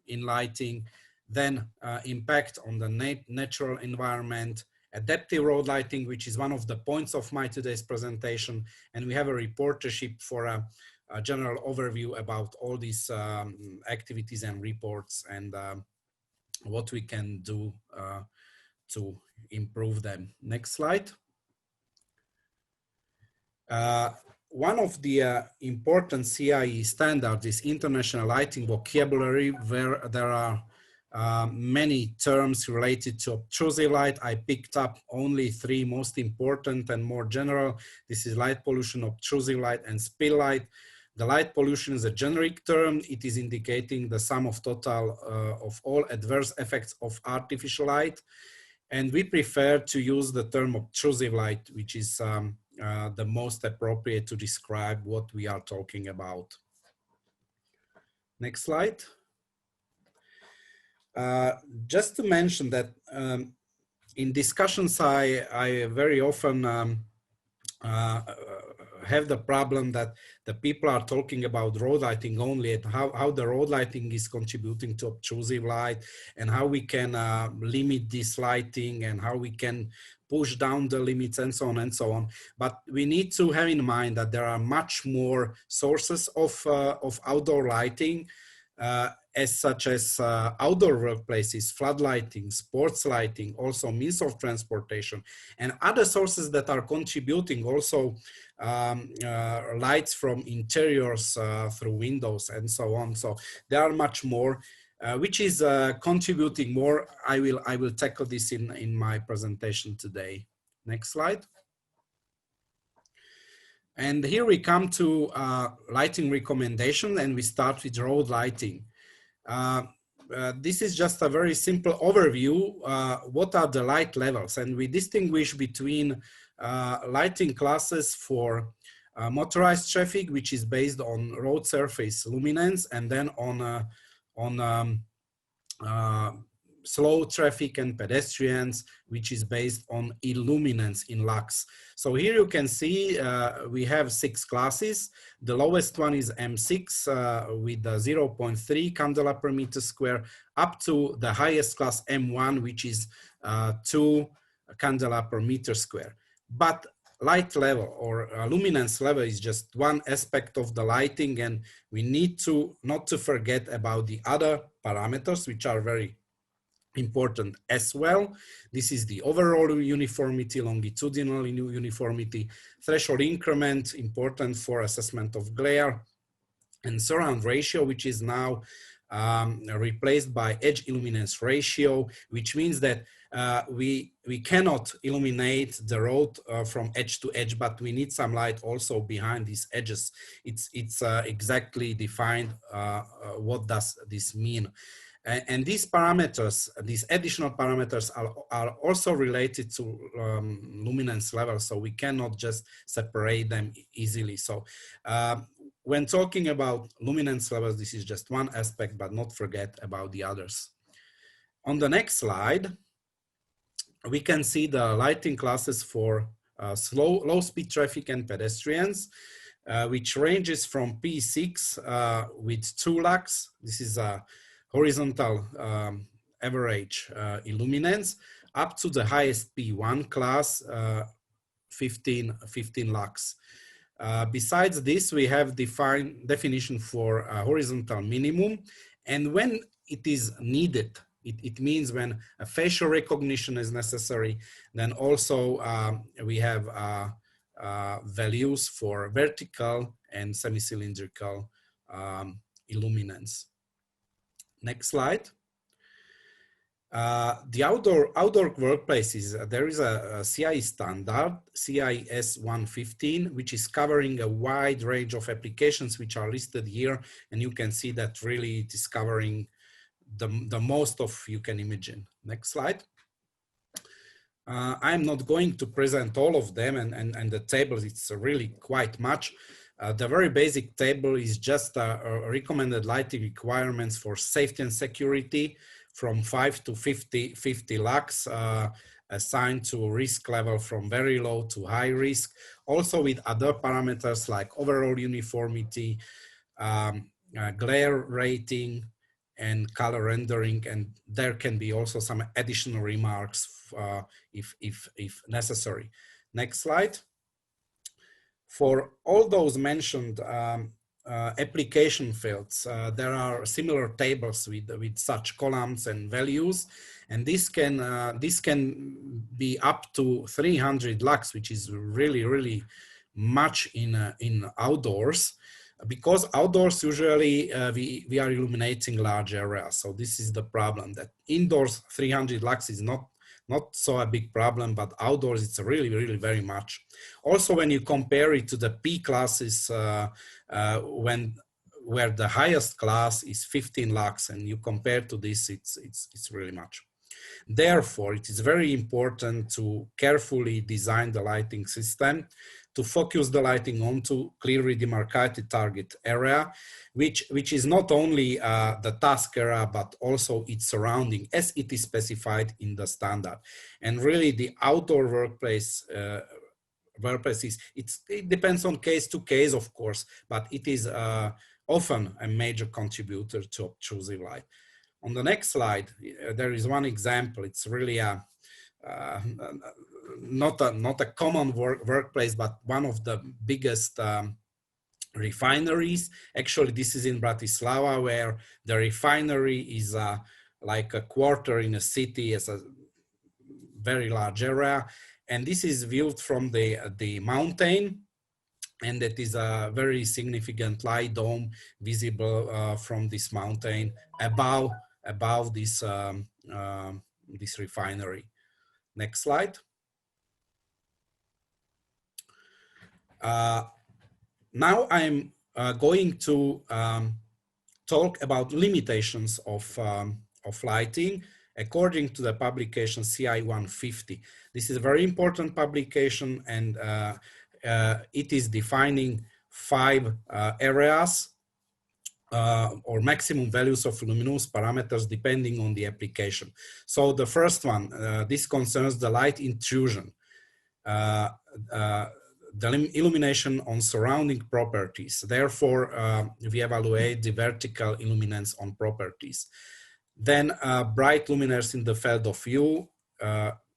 in lighting. Then impact on the natural environment, adaptive road lighting, which is one of the points of my today's presentation. And we have a reportership for a general overview about all these activities and reports and what we can do to improve them. Next slide. One of the important CIE standards is International Lighting Vocabulary, where there are many terms related to obtrusive light. I picked up only 3 most important and more general. This is light pollution, obtrusive light, and spill light. The light pollution is a generic term. It is indicating the sum of total of all adverse effects of artificial light. And we prefer to use the term obtrusive light, which is the most appropriate to describe what we are talking about. Next slide. Just to mention that in discussions, I very often have the problem that the people are talking about road lighting only, and how the road lighting is contributing to obtrusive light, and how we can limit this lighting, and how we can push down the limits, and so on and so on. But we need to have in mind that there are much more sources of outdoor lighting, such as outdoor workplaces, flood lighting, sports lighting, also means of transportation, and other sources that are contributing, also lights from interiors through windows and so on. So there are much more, which is contributing more. I will tackle this in my presentation today. Next slide. And here we come to lighting recommendation, and we start with road lighting. This is just a very simple overview. What are the light levels? And we distinguish between lighting classes for motorized traffic, which is based on road surface luminance, and then on slow traffic and pedestrians, which is based on illuminance in lux. So here you can see we have 6 classes. The lowest one is M6 with 0.3 candela per meter square, up to the highest class M1, which is 2 candela per meter square. But light level or luminance level is just one aspect of the lighting, and we need to not to forget about the other parameters, which are very important as well. This is the overall uniformity, longitudinal uniformity, threshold increment, important for assessment of glare, and surround ratio, which is now replaced by edge illuminance ratio, which means that we cannot illuminate the road from edge to edge, but we need some light also behind these edges. It's exactly defined what does this mean. And these parameters, these additional parameters are also related to luminance levels, so we cannot just separate them easily. So when talking about luminance levels, this is just one aspect, but not forget about the others. On the next slide, we can see the lighting classes for low speed traffic and pedestrians, which ranges from P6 with 2 lux. This is a horizontal average illuminance, up to the highest P1 class, 15 lux. Besides this, we have definition for horizontal minimum, and when it is needed, it means when a facial recognition is necessary, then also we have values for vertical and semi-cylindrical illuminance. Next slide. The outdoor workplaces, there is a CIE standard, CIS 115, which is covering a wide range of applications which are listed here. And you can see that really it is covering the most of you can imagine. Next slide. I'm not going to present all of them and the tables, it's really quite much. The very basic table is just recommended lighting requirements for safety and security from 5 to 50 lux, assigned to risk level from very low to high risk. Also with other parameters like overall uniformity, glare rating, and color rendering, and there can be also some additional remarks if necessary. Next slide. For all those mentioned application fields, there are similar tables with such columns and values, and this can be up to 300 lux, which is really much in outdoors. Because outdoors usually we are illuminating large areas, so this is the problem, that indoors 300 lux is not so a big problem, but outdoors it's really very much. Also, when you compare it to the P classes, where the highest class is 15 lux, and you compare to this, it's really much. Therefore, it is very important to carefully design the lighting system to focus the lighting onto clearly demarcated target area, which is not only the task area, but also its surrounding as it is specified in the standard. And really the outdoor workplaces, it depends on case to case, of course, but it is often a major contributor to obtrusive light. On the next slide, there is one example. It's really a not a common workplace, but one of the biggest refineries. Actually, this is in Bratislava, where the refinery is like a quarter in a city, as a very large area. And this is viewed from the mountain, and it is a very significant light dome visible from this mountain above this this refinery. Next slide. Now I'm going to talk about limitations of lighting according to the publication CI 150. This is a very important publication, and it is defining 5 areas or maximum values of luminous parameters depending on the application. So the first one, this concerns the light intrusion. The illumination on surrounding properties. Therefore, we evaluate the vertical illuminance on properties. Then bright luminaires in the field of view,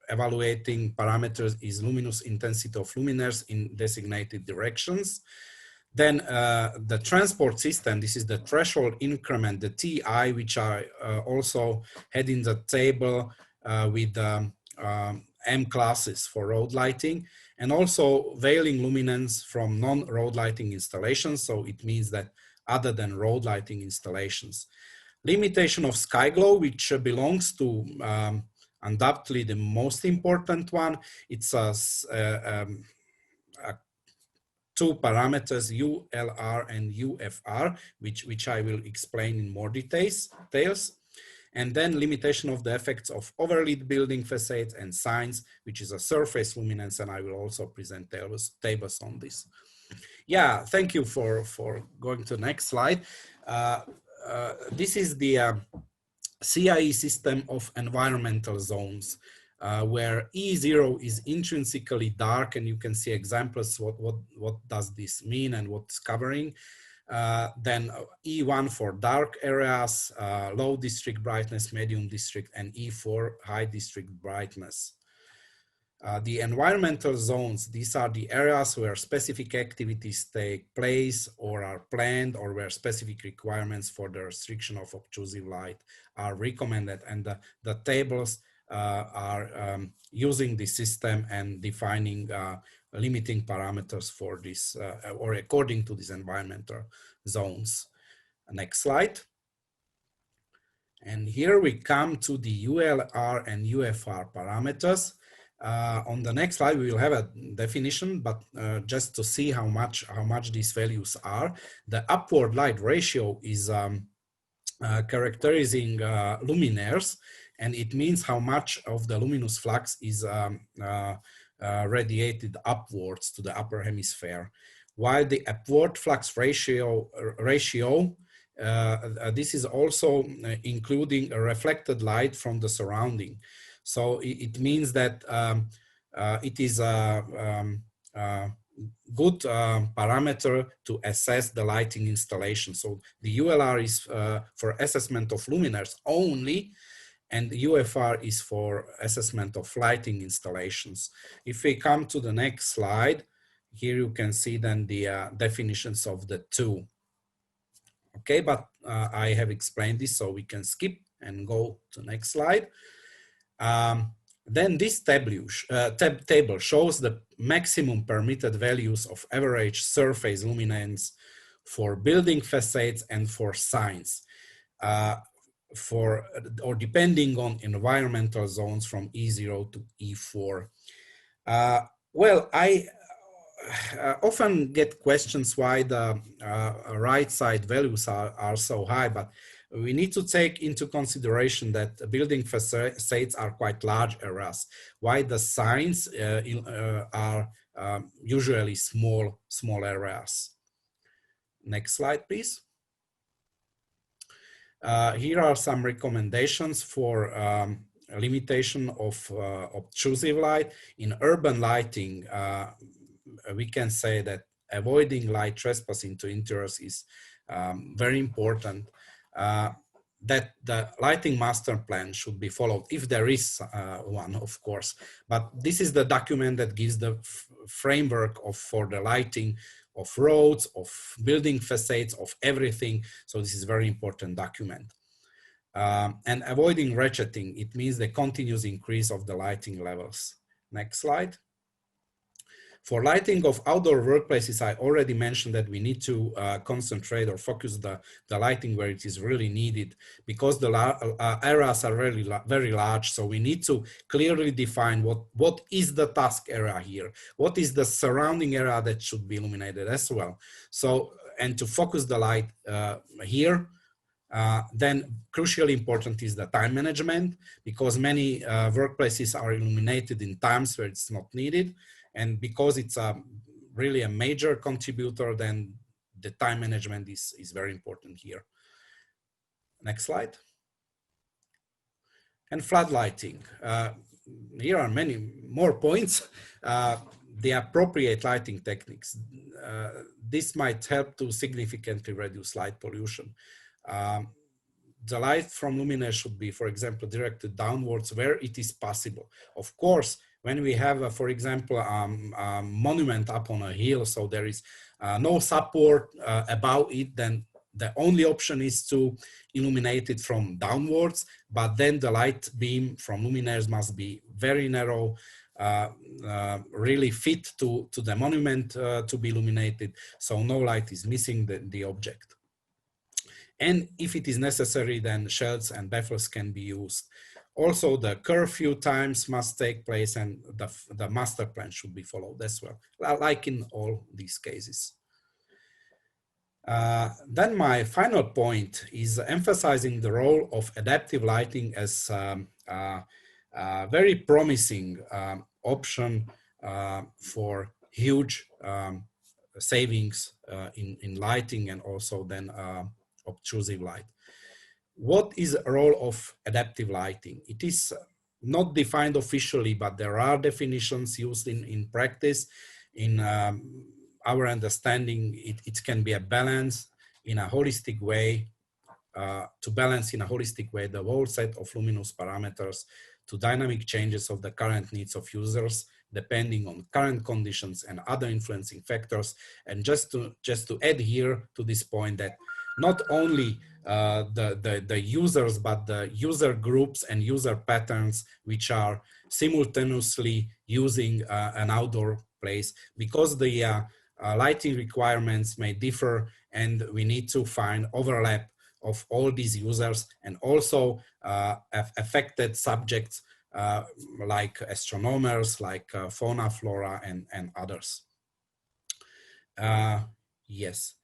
evaluating parameters is luminous intensity of luminaires in designated directions. Then the transport system, this is the threshold increment, the TI, which I also had in the table with M classes for road lighting, and also veiling luminance from non-road lighting installations. So it means that other than road lighting installations. Limitation of sky glow, which belongs to undoubtedly the most important one. It's 2 parameters, ULR and UFR, which I will explain in more details. And then limitation of the effects of overlit building facades and signs, which is a surface luminance, and I will also present tables on this. Yeah, thank you for going to the next slide. This is the CIE system of environmental zones, where E0 is intrinsically dark, and you can see examples what does this mean and what's covering. then E1 for dark areas, low district brightness, medium district, and E for high district brightness. The environmental zones, these are the areas where specific activities take place or are planned, or where specific requirements for the restriction of obtrusive light are recommended. And the tables are using the system and defining limiting parameters for this, or according to these environmental zones. Next slide. And here we come to the ULR and UFR parameters. On the next slide, we will have a definition, but just to see how much these values are. The upward light ratio is characterizing luminaires, and it means how much of the luminous flux is radiated upwards to the upper hemisphere. While the upward flux ratio, this is also including a reflected light from the surrounding. So it means that it is a good parameter to assess the lighting installation. So the ULR is for assessment of luminaires only, and the UFR is for assessment of lighting installations. If we come to the next slide, here you can see then the definitions of the two. Okay, but I have explained this, so we can skip and go to the next slide. Then this table shows the maximum permitted values of average surface luminance for building facades and for signs, or depending on environmental zones from E0 to E4. Well, I often get questions why the right side values are so high, but we need to take into consideration that building facades are quite large areas, while the signs are usually small areas. Next slide, please. Here are some recommendations for limitation of obtrusive light. In urban lighting, we can say that avoiding light trespass into interiors is very important. That the lighting master plan should be followed, if there is one, of course. But this is the document that gives the framework for the lighting of roads, of building facades, of everything. So this is a very important document. And avoiding ratcheting, it means the continuous increase of the lighting levels. Next slide. For lighting of outdoor workplaces, I already mentioned that we need to concentrate or focus the lighting where it is really needed, because the areas are really very large. So we need to clearly define what is the task area here, what is the surrounding area that should be illuminated as well. So, and to focus the light here. Then crucially important is the time management, because many workplaces are illuminated in times where it's not needed. And because it's really a major contributor, then the time management is very important here. Next slide. And flood lighting. Here are many more points. The appropriate lighting techniques. This might help to significantly reduce light pollution. The light from luminaires should be, for example, directed downwards where it is possible. Of course, when we have, for example, a monument up on a hill, so there is no support above it, then the only option is to illuminate it from downwards, but then the light beam from luminaires must be very narrow, really fit to the monument to be illuminated, so no light is missing the object. And if it is necessary, then shells and baffles can be used. Also, the curfew times must take place, and the master plan should be followed as well, like in all these cases. Then my final point is emphasizing the role of adaptive lighting as a very promising option for huge savings in lighting, and also then obtrusive light. What is the role of adaptive lighting? It is not defined officially, but there are definitions used in practice. In our understanding, it can be a balance in a holistic way, to balance in a holistic way the whole set of luminous parameters to dynamic changes of the current needs of users, depending on current conditions and other influencing factors. And just to add here to this point, that not only the users, but the user groups and user patterns which are simultaneously using an outdoor place, because the lighting requirements may differ, and we need to find overlap of all these users, and also affected subjects like astronomers, like fauna, flora, and others. Yes,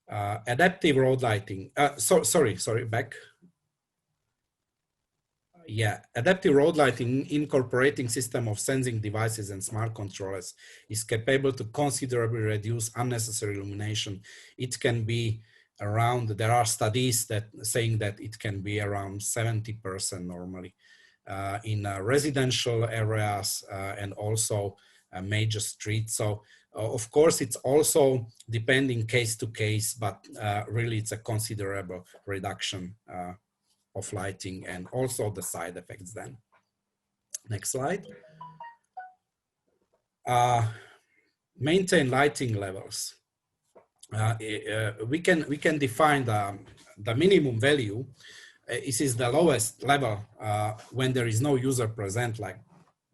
adaptive road lighting. Sorry, back. Yeah, adaptive road lighting incorporating system of sensing devices and smart controllers is capable to considerably reduce unnecessary illumination. It can be around, there are studies that saying that it can be around 70% normally in residential areas and also major streets. So of course it's also depending case to case, but really it's a considerable reduction of lighting and also the side effects then. Next slide. Maintain lighting levels. We can define the minimum value. This is the lowest level when there is no user present, like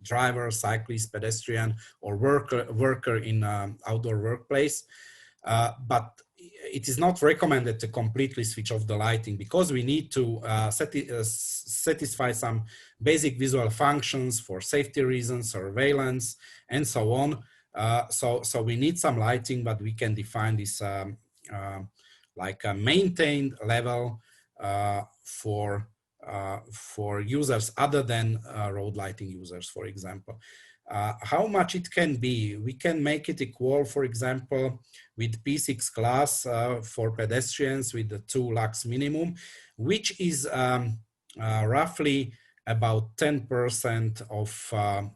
driver, cyclist, pedestrian, or worker in outdoor workplace. But it is not recommended to completely switch off the lighting, because we need to satisfy some basic visual functions for safety reasons, surveillance, and so on. So we need some lighting, but we can define this like a maintained level for users other than road lighting users, for example. How much it can be? We can make it equal, for example, with P6 class for pedestrians with the 2 lux minimum, which is roughly about 10% of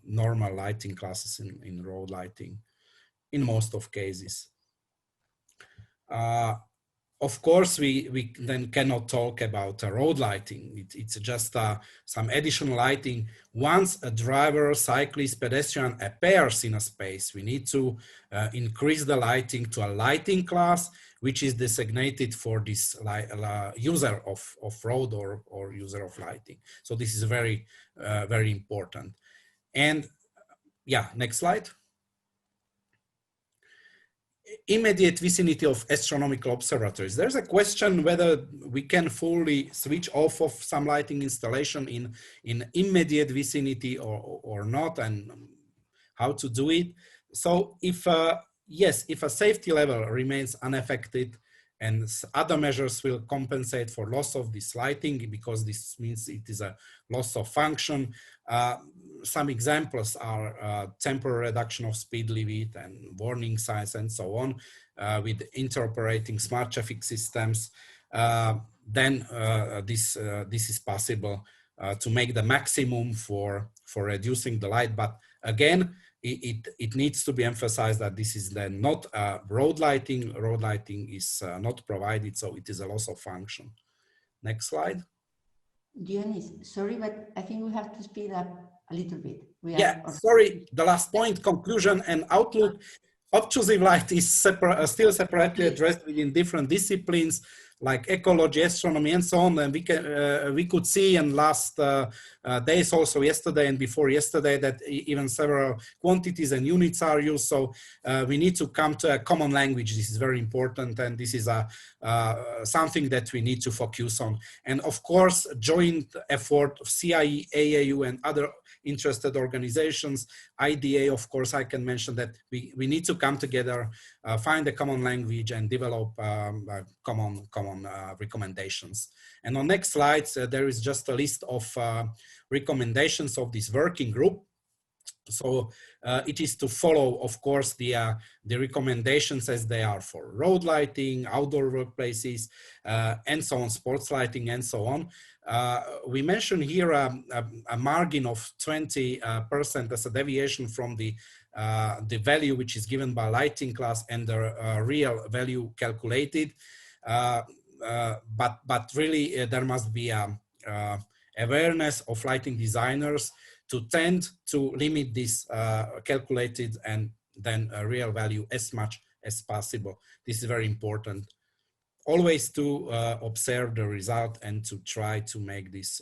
normal lighting classes in road lighting, in most of cases. Of course, we then cannot talk about road lighting. It's just some additional lighting. Once a driver, cyclist, pedestrian appears in a space, we need to increase the lighting to a lighting class, which is designated for this user of road or user of lighting. So this is very, very important. And yeah, next slide. Immediate vicinity of astronomical observatories. There's a question whether we can fully switch off of some lighting installation in immediate vicinity or not, and how to do it. So if yes, if a safety level remains unaffected and other measures will compensate for loss of this lighting, because this means it is a loss of function. Some examples are temporary reduction of speed limit and warning signs and so on, with interoperating smart traffic systems. Then this is possible to make the maximum for reducing the light. But again, it needs to be emphasized that this is then not road lighting. Road lighting is not provided, so it is a loss of function. Next slide. Dionys, sorry, but I think we have to speed up a little bit. Sorry, the last point, conclusion and outlook. Obtrusive light is still separately addressed within different disciplines like ecology, astronomy, and so on. And we could see in last days, also yesterday and before yesterday, that even several quantities and units are used. So we need to come to a common language. This is very important, and this is something that we need to focus on. And of course, joint effort of CIE, AAU, and other interested organizations, IDA, of course, I can mention that we need to come together, find a common language, and develop common recommendations. And on next slides, there is just a list of recommendations of this working group. So it is to follow, of course, the recommendations as they are for road lighting, outdoor workplaces, and so on, sports lighting, and so on. We mentioned here a margin of 20% as a deviation from the value which is given by lighting class and the real value calculated. But really there must be awareness of lighting designers to tend to limit this calculated and then real value as much as possible. This is very important. Always to observe the result and to try to make this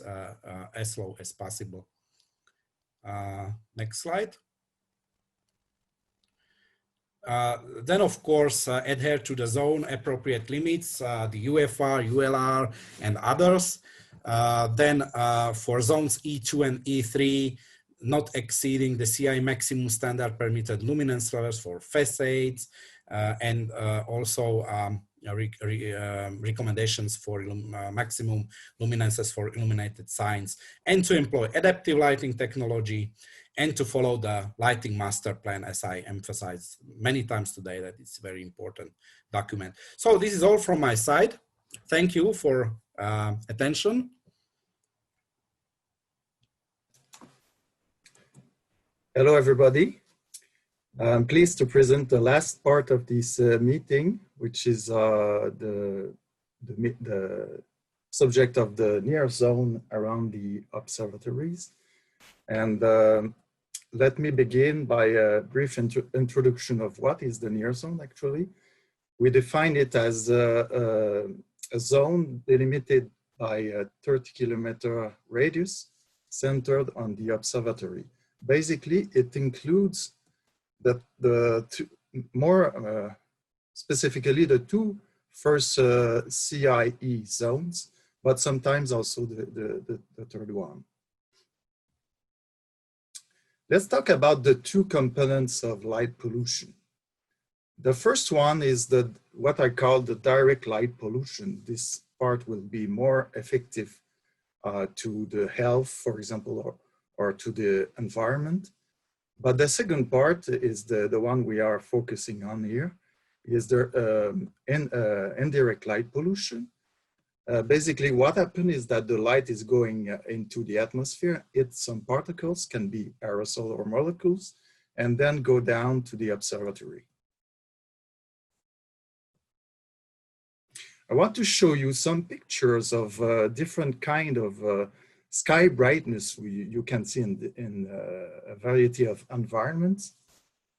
as low as possible. Next slide. Then, of course, adhere to the zone appropriate limits, the UFR, ULR, and others. Then for zones E2 and E3, not exceeding the CI maximum standard permitted luminance levels for facades, and also recommendations for maximum luminances for illuminated signs, and to employ adaptive lighting technology, and to follow the lighting master plan, as I emphasized many times today, that it's a very important document. So this is all from my side. Thank you for attention. Hello, everybody. I'm pleased to present the last part of this meeting, which is the subject of the near zone around the observatories. And let me begin by a brief introduction of what is the near zone, actually. We define it as a zone delimited by a 30-kilometer radius centered on the observatory. Basically, it includes more specifically the two first CIE zones, but sometimes also the third one. Let's talk about the two components of light pollution. The first one is what I call the direct light pollution. This part will be more effective to the health, for example, or to the environment. But the second part is the one we are focusing on here, is the indirect light pollution. Basically, what happens is that the light is going into the atmosphere, hits some particles, can be aerosol or molecules, and then go down to the observatory. I want to show you some pictures of different kind of sky brightness you can see in a variety of environments.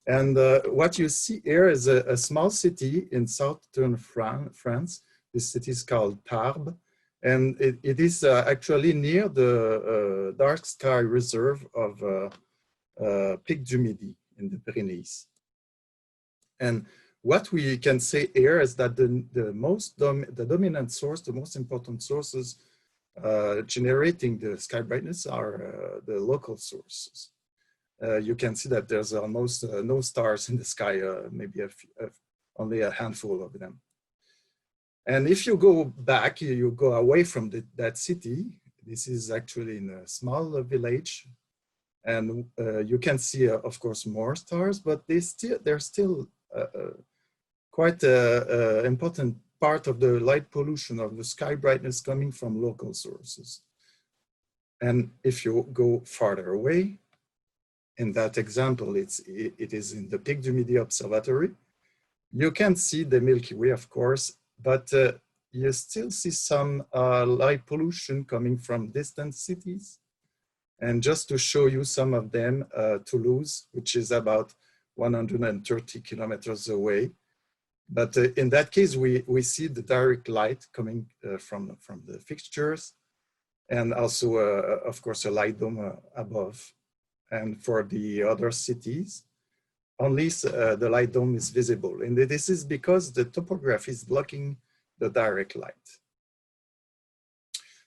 And what you see here is a small city in southern France. This city is called Tarbes, and it is actually near the dark sky reserve of Pic du Midi in the Pyrenees. And what we can say here is that the dominant source, the most important sources generating the sky brightness are the local sources. You can see that there's almost no stars in the sky, maybe only a handful of them. And if you go back, you go away from that city. This is actually in a small village. And you can see, of course, more stars, but they're still quite an important part of the light pollution of the sky brightness coming from local sources. And if you go farther away, in that example, it is in the Pic du Midi Observatory. You can see the Milky Way, of course, but you still see some light pollution coming from distant cities. And just to show you some of them, Toulouse, which is about 130 kilometers away. But in that case, we see the direct light coming from the fixtures, and also, of course, a light dome above. And for the other cities, only the light dome is visible. And this is because the topography is blocking the direct light.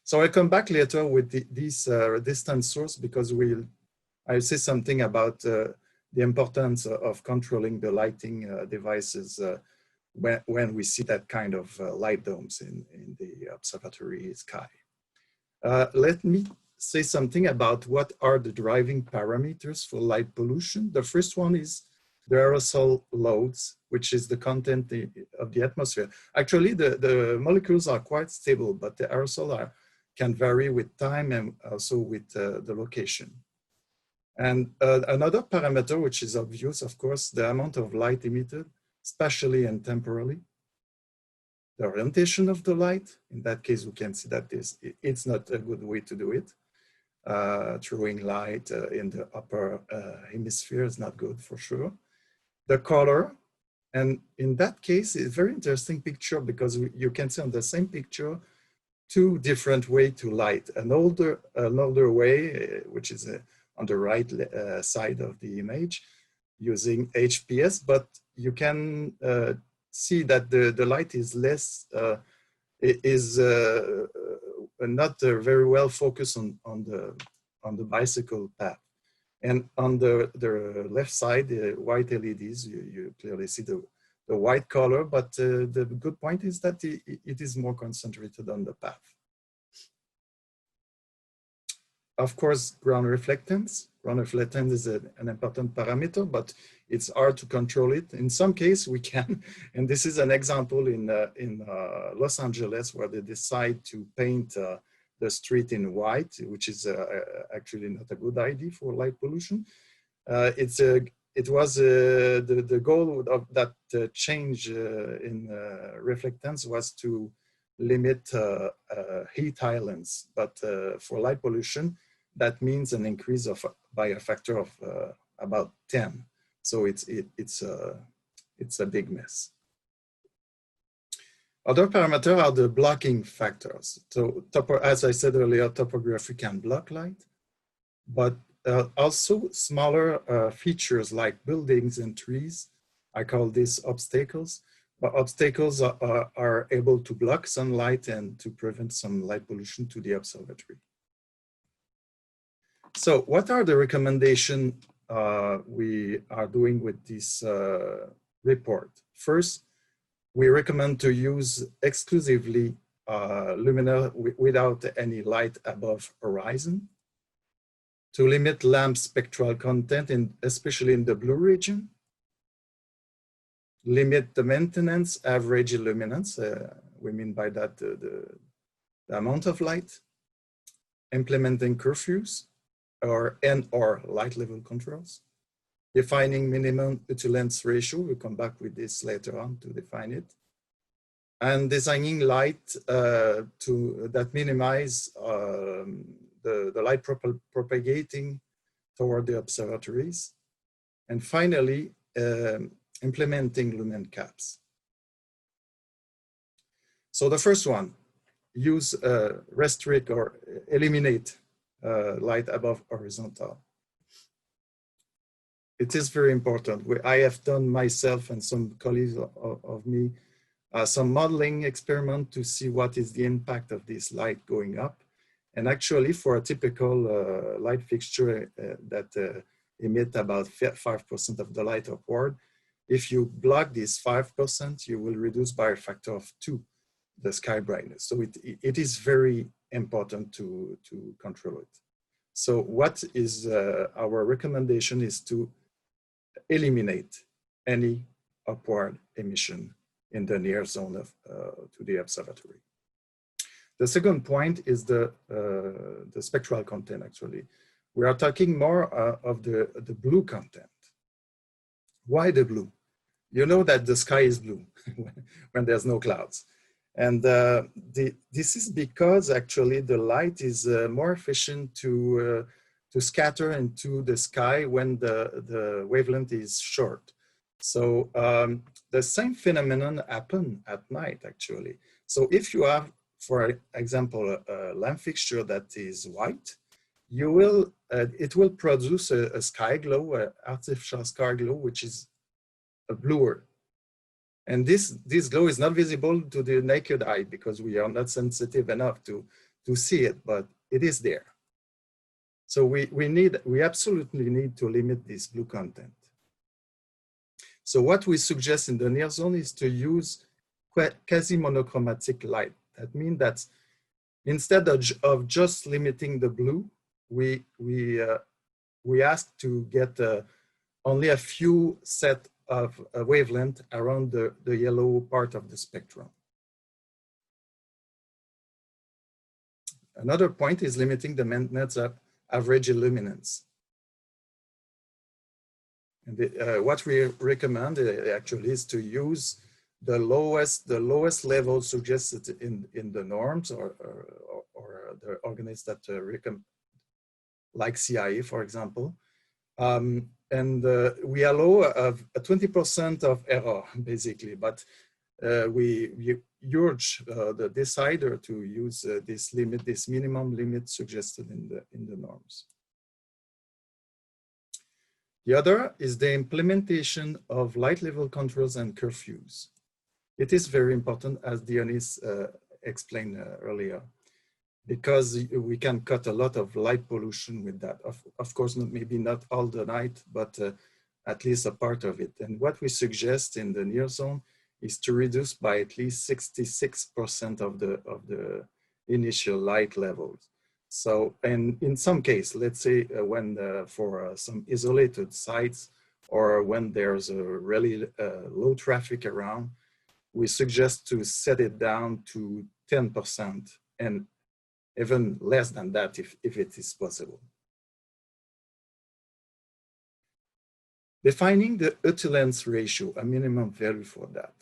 So I come back later with this distant source because I'll say something about the importance of controlling the lighting devices when we see that kind of light domes in the observatory sky. Let me say something about what are the driving parameters for light pollution. The first one is the aerosol loads, which is the content of the atmosphere. Actually, the molecules are quite stable, but the aerosol can vary with time and also with the location. And another parameter, which is obvious, of course, the amount of light emitted, spatially and temporally. the orientation of the light. In that case, we can see that it's not a good way to do it. Throwing light in the upper hemisphere is not good for sure. The color, and in that case, it's a very interesting picture because you can see on the same picture two different ways to light. An older way, which is on the right side of the image, using HPS, but you can see that the light is less, not very well focused on the bicycle path. And on the left side, the white LEDs, you clearly see the white color, but the good point is that it is more concentrated on the path. Of course, ground reflectance. Ground reflectance is an important parameter, but it's hard to control it. In some cases, we can, and this is an example in Los Angeles, where they decide to paint the street in white, which is actually not a good idea for light pollution. It was the goal of that change in reflectance was to limit heat islands, but for light pollution, that means an increase by a factor of about 10. So it's a big mess. Other parameters are the blocking factors. So as I said earlier, topography can block light, but also smaller features like buildings and trees. I call these obstacles. But obstacles are able to block sunlight and to prevent some light pollution to the observatory. So what are the recommendations we are doing with this report? First, we recommend to use exclusively luminaire without any light above horizon, to limit lamp spectral content, especially in the blue region, limit the maintenance average illuminance, we mean by that the amount of light, implementing curfews or light level controls, defining minimum uttilance ratio, we'll come back with this later on to define it, and designing light that minimize the light propagating toward the observatories, and finally, implementing lumen caps. So the first one, use restrict or eliminate light above horizontal. It is very important. I have done myself and some colleagues of me some modeling experiment to see what is the impact of this light going up. And actually for a typical light fixture that emit about 5% of the light upward, if you block this 5%, you will reduce by a factor of 2 the sky brightness. So it is very important to control it. So what is our recommendation is to eliminate any upward emission in the near zone of to the observatory. The second point is the spectral content. Actually, we are talking more of the blue content. Why the blue? You know that the sky is blue when there's no clouds. And this is because actually the light is more efficient to scatter into the sky when the wavelength is short. So the same phenomenon happen at night actually. So if you have, for example, a lamp fixture that is white, you will it will produce a sky glow, an artificial sky glow, which is a bluer. And this glow is not visible to the naked eye because we are not sensitive enough to see it, but it is there. So we absolutely need to limit this blue content. So what we suggest in the near zone is to use quasi-monochromatic light. That means that instead of just limiting the blue, we ask to get only a few set of a wavelength around the yellow part of the spectrum. Another point is limiting the maintenance average illuminance. And what we recommend actually is to use the lowest level suggested in the norms or the organisms that recommend, like CIA, for example. We allow a 20% of error, basically, but we urge the decider to use this limit, this minimum limit suggested in the norms. The other is the implementation of light level controls and curfews. It is very important, as Dionys explained earlier, because we can cut a lot of light pollution with that. Of course, maybe not all the night, but at least a part of it. And what we suggest in the near zone is to reduce by at least 66% of the initial light levels. So, and in some case, let's say when for some isolated sites or when there's a really low traffic around, we suggest to set it down to 10% and even less than that if it is possible. Defining the Uttilance ratio, a minimum value for that.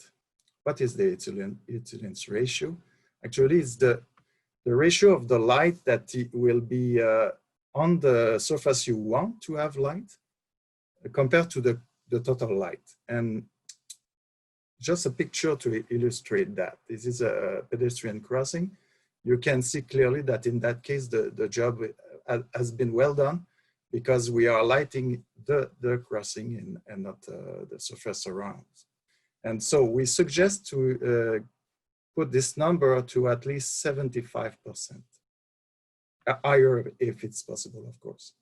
What is the Uttilance ratio? Actually, it's the ratio of the light that will be on the surface you want to have light compared to the total light. And just a picture to illustrate that. This is a pedestrian crossing. You can see clearly that in that case, the job has been well done because we are lighting the crossing and not the surface around. And so we suggest to put this number to at least 75%, higher if it's possible, of course.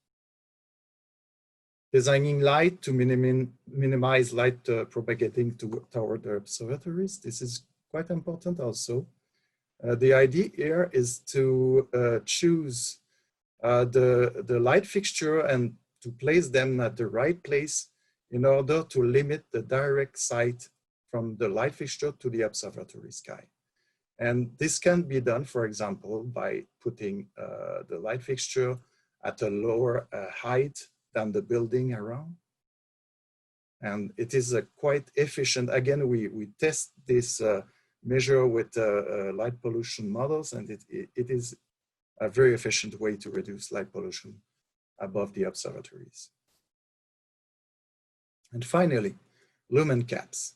Designing light to minimize light propagating toward the observatories. This is quite important also. The idea here is to choose the light fixture and to place them at the right place in order to limit the direct sight from the light fixture to the observatory sky. And this can be done, for example, by putting the light fixture at a lower height than the building around. And it is quite efficient. Again, we test this measure with light pollution models, and it is a very efficient way to reduce light pollution above the observatories. And finally, lumen caps.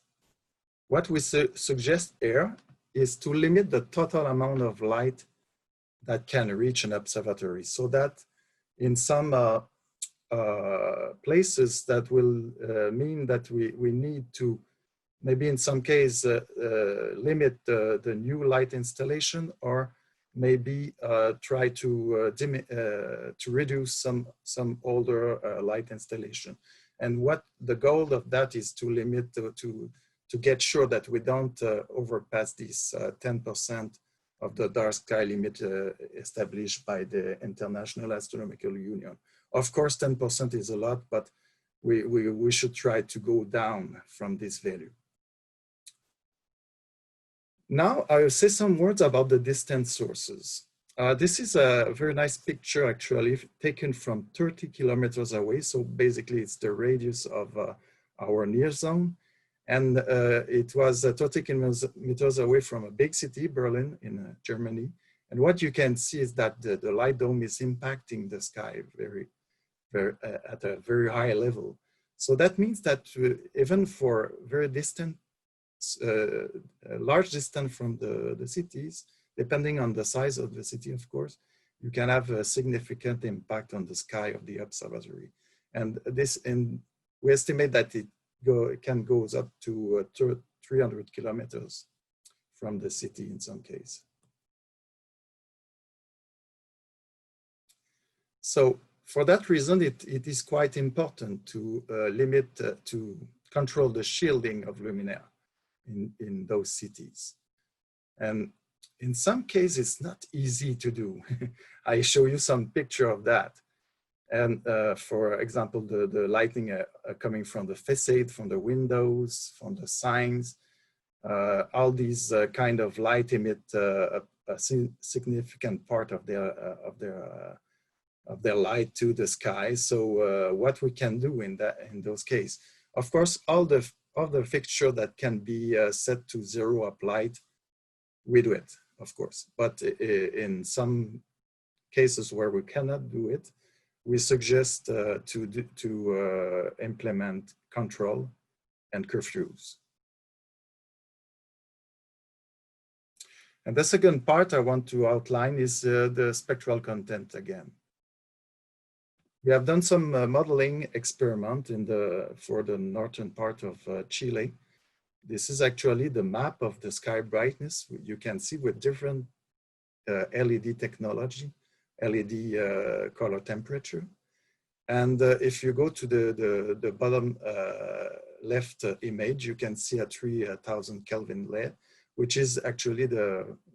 What we suggest here is to limit the total amount of light that can reach an observatory, so that in some places that will mean that we need to, maybe in some case, limit the new light installation, or maybe try to reduce some older light installation. And what the goal of that is to limit, to get sure that we don't overpass this 10% of the dark sky limit established by the International Astronomical Union. Of course, 10% is a lot, but we should try to go down from this value. Now I will say some words about the distant sources. This is a very nice picture, actually, taken from 30 kilometers away. So basically it's the radius of our near zone. And it was 30 kilometers away from a big city, Berlin, in Germany. And what you can see is that the light dome is impacting the sky at a very high level. So that means that even for very distant, large distance from the cities, depending on the size of the city, of course, you can have a significant impact on the sky of the observatory. And we estimate that it can go up to 300 kilometers from the city in some case. So for that reason, it is quite important to to control the shielding of luminaire in those cities. And in some cases, it's not easy to do. I show you some picture of that. And for example, the lighting coming from the facade, from the windows, from the signs, all these kind of light emit a significant part of their light to the sky. So what we can do in those cases, of course, all other fixture that can be set to 0 applied, we do it, of course. But in some cases where we cannot do it, we suggest to implement control and curfews. And the second part I want to outline is the spectral content again. We have done some modeling experiment for the northern part of Chile. This is actually the map of the sky brightness. You can see with different LED technology, LED color temperature. And if you go to the bottom left image, you can see a 3000 Kelvin LED, which is actually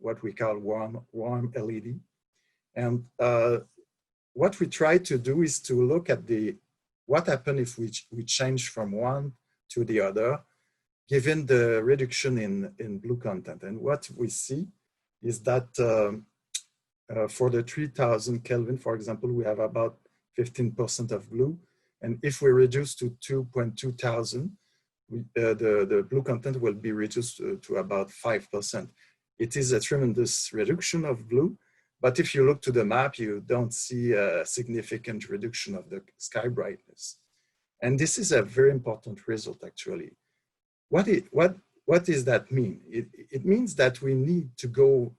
what we call warm LED. And what we try to do is to look at what happens if we change from one to the other, given the reduction in blue content. And what we see is that for the 3000 Kelvin, for example, we have about 15% of blue. And if we reduce to 2,200, the blue content will be reduced to about 5%. It is a tremendous reduction of blue, but if you look to the map, you don't see a significant reduction of the sky brightness. And this is a very important result, actually. What does that mean? It means that we need to go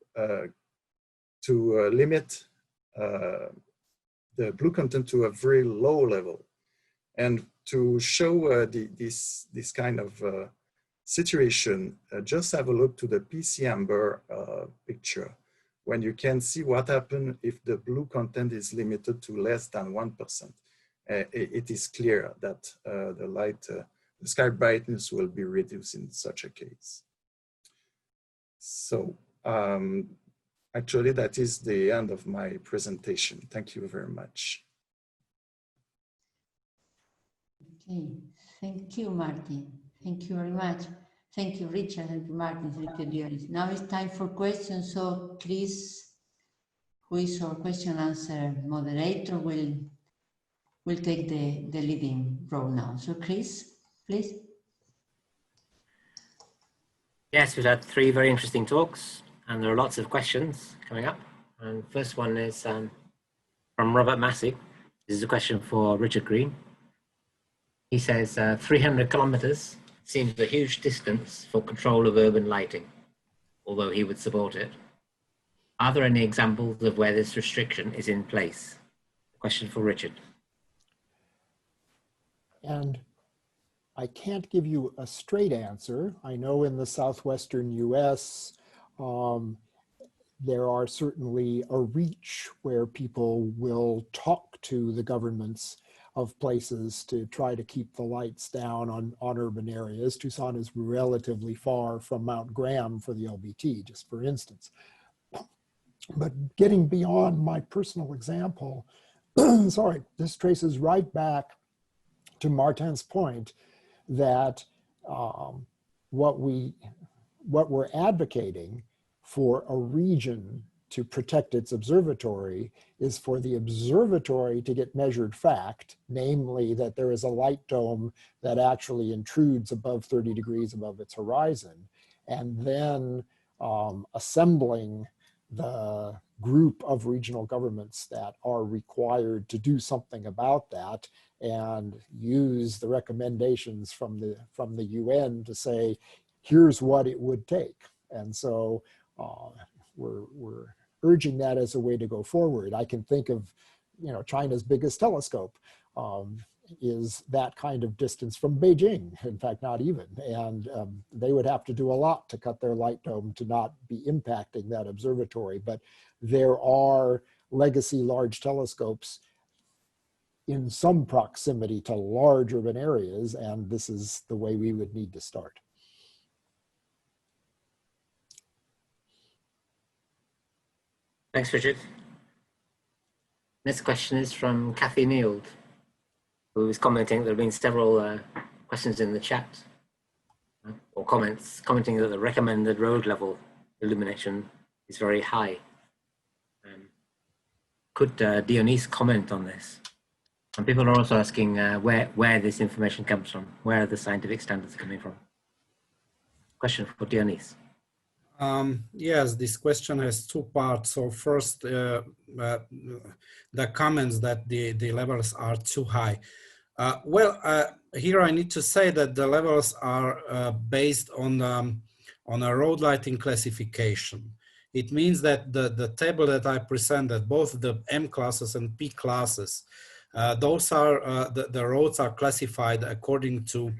to limit the blue content to a very low level. And to show this kind of situation, just have a look to the PC amber picture, when you can see what happens if the blue content is limited to less than 1%. It is clear that the sky brightness will be reduced in such a case. So actually that is the end of my presentation. Thank you very much. Okay, thank you, Martin. Thank you very much. Thank you, Richard. Thank you, Martin. Thank you, Dionis. Now it's time for questions. So Chris, who is our question answer moderator, will take the leading role now. So Chris, please. Yes, we've had 3 very interesting talks, and there are lots of questions coming up. And first one is from Robert Massey. This is a question for Richard Green. He says 300 kilometers seems a huge distance for control of urban lighting, although he would support it. Are there any examples of where this restriction is in place? Question for Richard. And I can't give you a straight answer. I know in the southwestern US, there are certainly a reach where people will talk to the governments of places to try to keep the lights down on urban areas. Tucson is relatively far from Mount Graham for the LBT, just for instance. But getting beyond my personal example, sorry, this traces right back to Martin's point that what we're advocating for a region to protect its observatory is for the observatory to get measured fact, namely that there is a light dome that actually intrudes above 30 degrees above its horizon, and then assembling the group of regional governments that are required to do something about that and use the recommendations from the UN to say, here's what it would take. And so we're urging that as a way to go forward. I can think of, China's biggest telescope is that kind of distance from Beijing, in fact, not even. And they would have to do a lot to cut their light dome to not be impacting that observatory. But there are legacy large telescopes in some proximity to large urban areas, and this is the way we would need to start. Thanks, Richard. Next question is from Kathy Neild, who is commenting. There have been several questions in the chat or commenting that the recommended road level illumination is very high. Could Dionis comment on this? And people are also asking where this information comes from, where the scientific standards are coming from. Question for Dionys. Yes, this question has two parts. So first, the comments that the levels are too high. Here I need to say that the levels are based on a road lighting classification. It means that the table that I presented, both the M classes and P classes, those are the roads are classified according to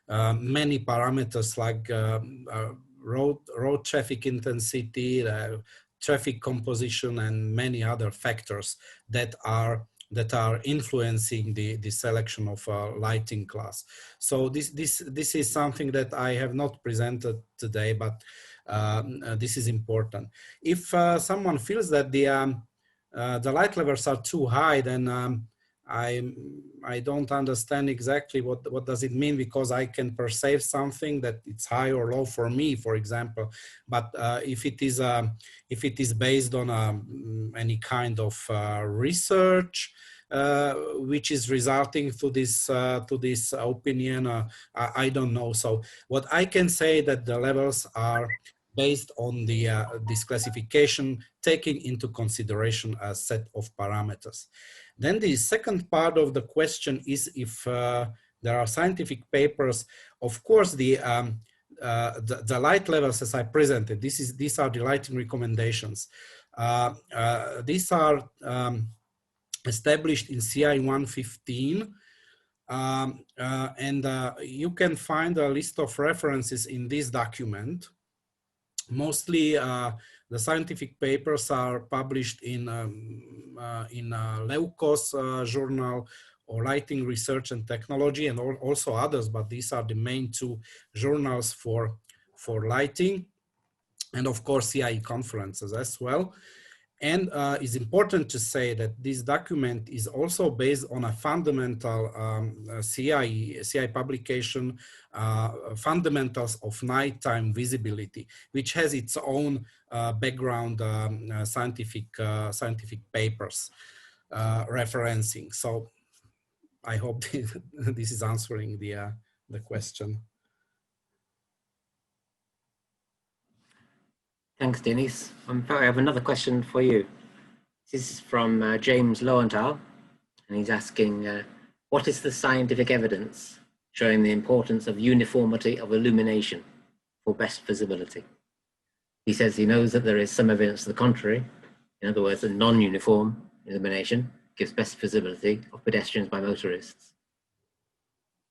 many parameters like road traffic intensity, traffic composition, and many other factors that are influencing the selection of a lighting class. So this is something that I have not presented today, but this is important. If someone feels that the light levels are too high, then I don't understand exactly what does it mean, because I can perceive something that it's high or low for me, for example. But if it is based on any kind of research which is resulting to this opinion, I don't know. So what I can say that the levels are based on this classification, taking into consideration a set of parameters. Then the second part of the question is if there are scientific papers. Of course, the light levels as I presented, these are the lighting recommendations. These are established in CI 115. And you can find a list of references in this document. Mostly the scientific papers are published in Leukos journal or Lighting Research and Technology, and also others, but these are the main two journals for lighting, and of course CIE conferences as well. And it's important to say that this document is also based on a fundamental CIE publication, Fundamentals of Nighttime Visibility, which has its own background scientific papers referencing. So I hope this is answering the question. Thanks, Denise. I have another question for you. This is from James Lowenthal, and he's asking, what is the scientific evidence showing the importance of uniformity of illumination for best visibility? He says he knows that there is some evidence to the contrary. In other words, that non-uniform illumination gives best visibility of pedestrians by motorists.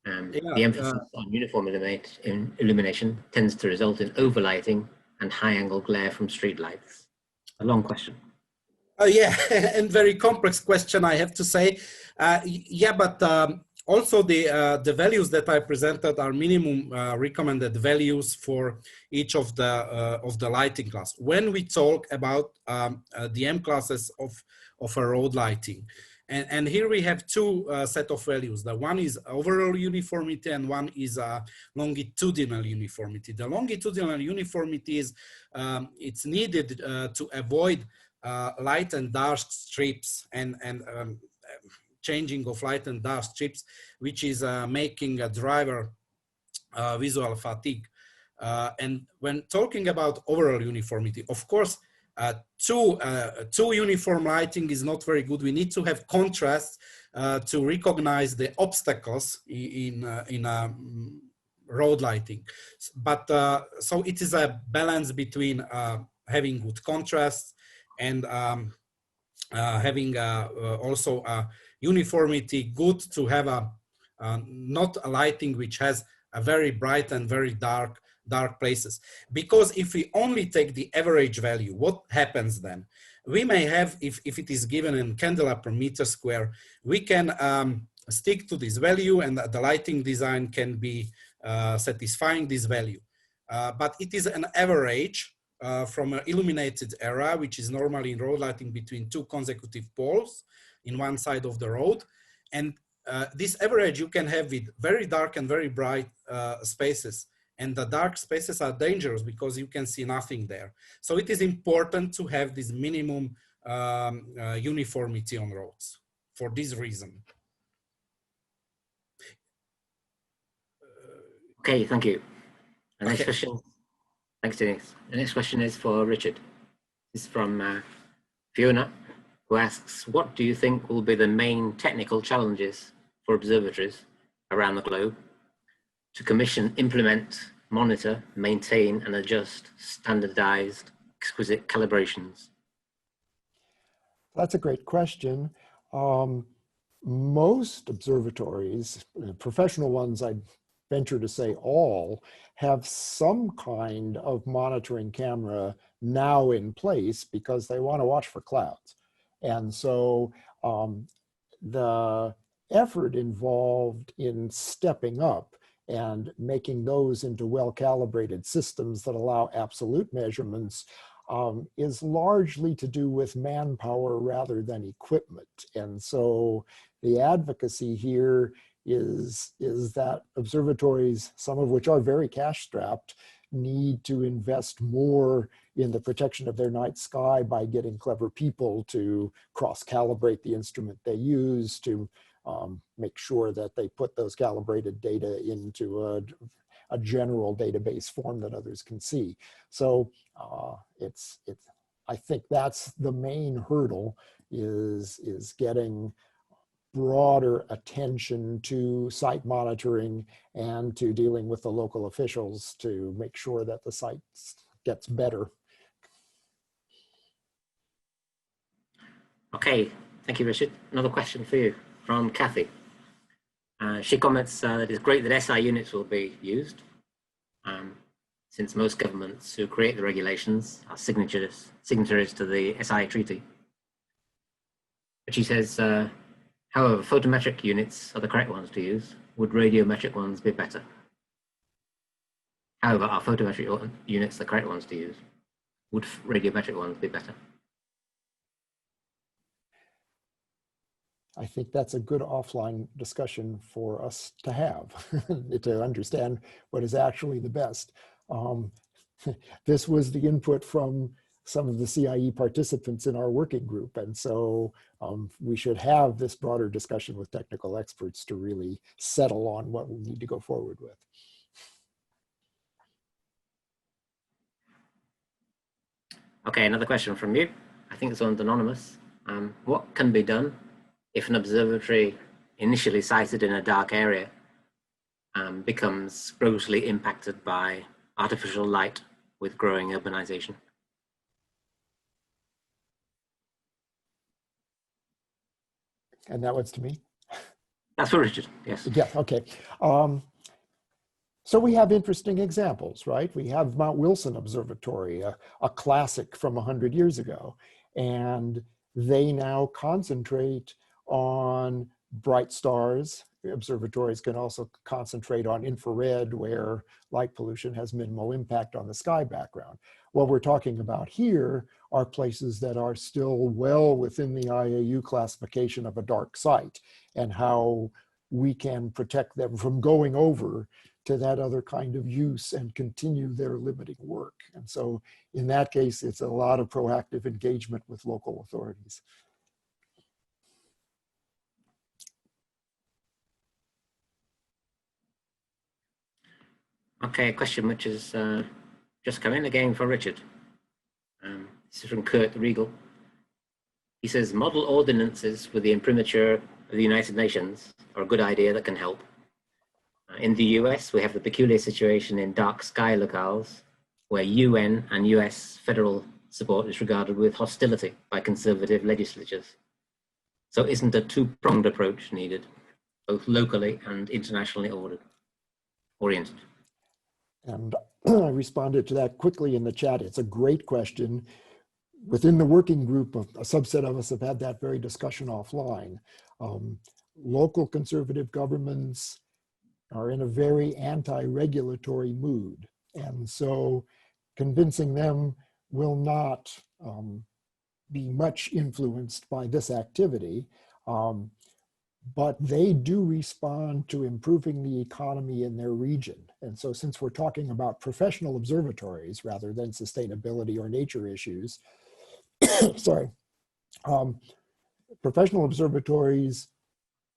The emphasis on uniform illumination tends to result in overlighting and high-angle glare from streetlights. A long question. Yeah, and very complex question, I have to say. Yeah, but also the values that I presented are minimum recommended values for each of the lighting class. When we talk about the M classes of a road lighting, and here we have two set of values. The one is overall uniformity and one is longitudinal uniformity. The longitudinal uniformity is it's needed to avoid light and dark strips and changing of light and dark strips, which is making a driver visual fatigue. And when talking about overall uniformity, of course, too uniform lighting is not very good. We need to have contrast to recognize the obstacles in road lighting. But so it is a balance between having good contrast and having also a uniformity, good to have not a lighting which has a very bright and very dark places. Because if we only take the average value, what happens then? We may have, if it is given in candela per meter square, we can stick to this value and the lighting design can be satisfying this value. But it is an average from an illuminated area, which is normally in road lighting between two consecutive poles in one side of the road. And this average you can have with very dark and very bright spaces. And the dark spaces are dangerous because you can see nothing there. So it is important to have this minimum uniformity on roads for this reason. Okay, thank you. The next question, thanks Denise. The next question is for Richard. This is from Fiona, who asks, what do you think will be the main technical challenges for observatories around the globe to commission, implement, monitor, maintain, and adjust standardized, exquisite calibrations? That's a great question. Most observatories, professional ones, I'd venture to say all, have some kind of monitoring camera now in place because they want to watch for clouds. And so the effort involved in stepping up and making those into well-calibrated systems that allow absolute measurements is largely to do with manpower rather than equipment. And so the advocacy here is that observatories, some of which are very cash-strapped, need to invest more in the protection of their night sky by getting clever people to cross-calibrate the instrument they use, to make sure that they put those calibrated data into a general database form that others can see. So I think that's the main hurdle, is getting broader attention to site monitoring and to dealing with the local officials to make sure that the site gets better. Okay, thank you, Richard. Another question for you from Kathy. She comments that it's great that SI units will be used, since most governments who create the regulations are signatories to the SI treaty. But she says, however, photometric units are the correct ones to use. Would radiometric ones be better? However, are photometric units the correct ones to use? Would radiometric ones be better? I think that's a good offline discussion for us to have to understand what is actually the best. This was the input from some of the CIE participants in our working group. And so we should have this broader discussion with technical experts to really settle on what we need to go forward with. Okay, another question from you. I think it's anonymous. What can be done if an observatory initially sited in a dark area becomes grossly impacted by artificial light with growing urbanization? And that one's to me? That's for Richard, yes. Yeah, okay. So we have interesting examples, right? We have Mount Wilson Observatory, a classic from 100 years ago, and they now concentrate on bright stars. Observatories can also concentrate on infrared, where light pollution has minimal impact on the sky background. What we're talking about here are places that are still well within the IAU classification of a dark site, and how we can protect them from going over to that other kind of use and continue their limiting work. And so in that case, it's a lot of proactive engagement with local authorities. Okay, a question which is just come in again for Richard. This is from Kurt Regal. He says, model ordinances with the imprimatur of the United Nations are a good idea that can help. In the US, we have the peculiar situation in dark sky locales where UN and US federal support is regarded with hostility by conservative legislatures. So isn't a two-pronged approach needed, both locally and internationally oriented? And I responded to that quickly in the chat. It's a great question. Within the working group, a subset of us have had that very discussion offline. Local conservative governments are in a very anti-regulatory mood. And so convincing them will not be much influenced by this activity. But they do respond to improving the economy in their region. And so since we're talking about professional observatories rather than sustainability or nature issues, sorry, professional observatories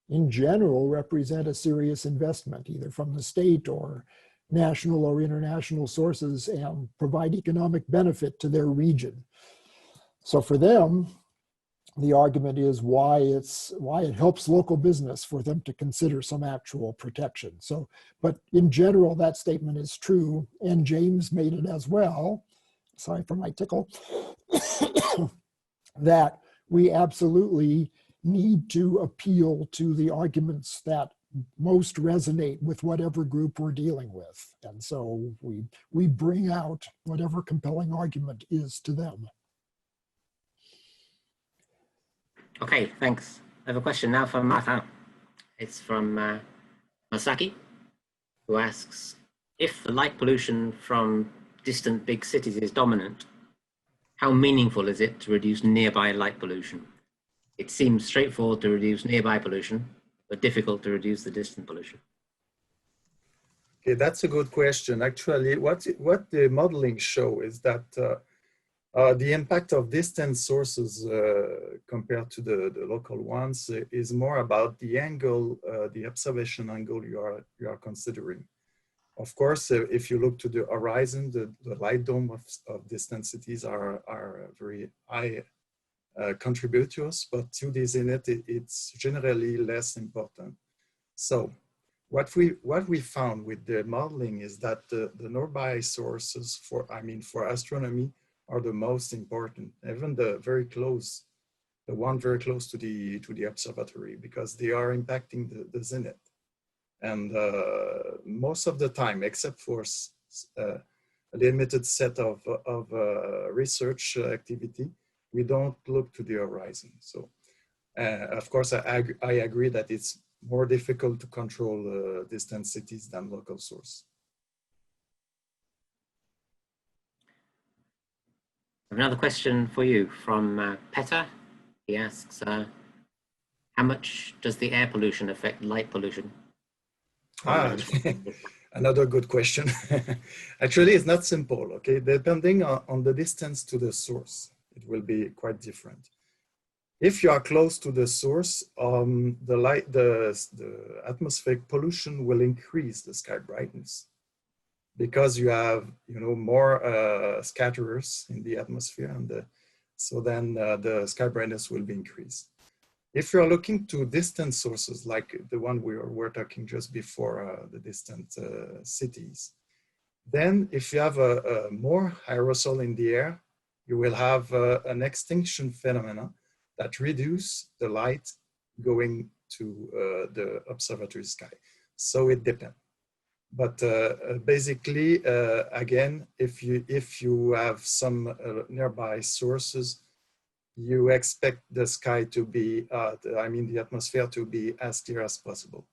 in general represent a serious investment, either from the state or national or international sources and provide economic benefit to their region. So for them, the argument is why it helps local business for them to consider some actual protection. So, but in general, that statement is true, and James made it as well. Sorry for my tickle. That we absolutely need to appeal to the arguments that most resonate with whatever group we're dealing with. And so we bring out whatever compelling argument is to them. Okay, thanks. I have a question now from Martha. It's from Masaki, who asks, if the light pollution from distant big cities is dominant, how meaningful is it to reduce nearby light pollution? It seems straightforward to reduce nearby pollution, but difficult to reduce the distant pollution. Okay, that's a good question. Actually, what the modeling show is that the impact of distant sources compared to the local ones is more about the angle, the observation angle you are considering. Of course, if you look to the horizon, the light dome of distant cities are very high contributors, but to the zenith, it's generally less important. So what we found with the modeling is that the nearby sources for astronomy are the most important, even the one very close to the observatory, because they are impacting the zenith. And most of the time, except for a limited set of research activity, we don't look to the horizon. So, of course, I agree that it's more difficult to control distant cities than local source. Another question for you from Petter. He asks, how much does the air pollution affect light pollution? Another good question. Actually, it's not simple, okay? Depending on the distance to the source, it will be quite different. If you are close to the source, the atmospheric pollution will increase the sky brightness, because you have more scatterers in the atmosphere, and so then the sky brightness will be increased. If you're looking to distant sources, like the one we were talking just before, the distant cities, then if you have a more aerosol in the air, you will have an extinction phenomena that reduce the light going to the observatory sky. So it depends. But basically, again, if you have some nearby sources, you expect the sky to be, the atmosphere to be as clear as possible.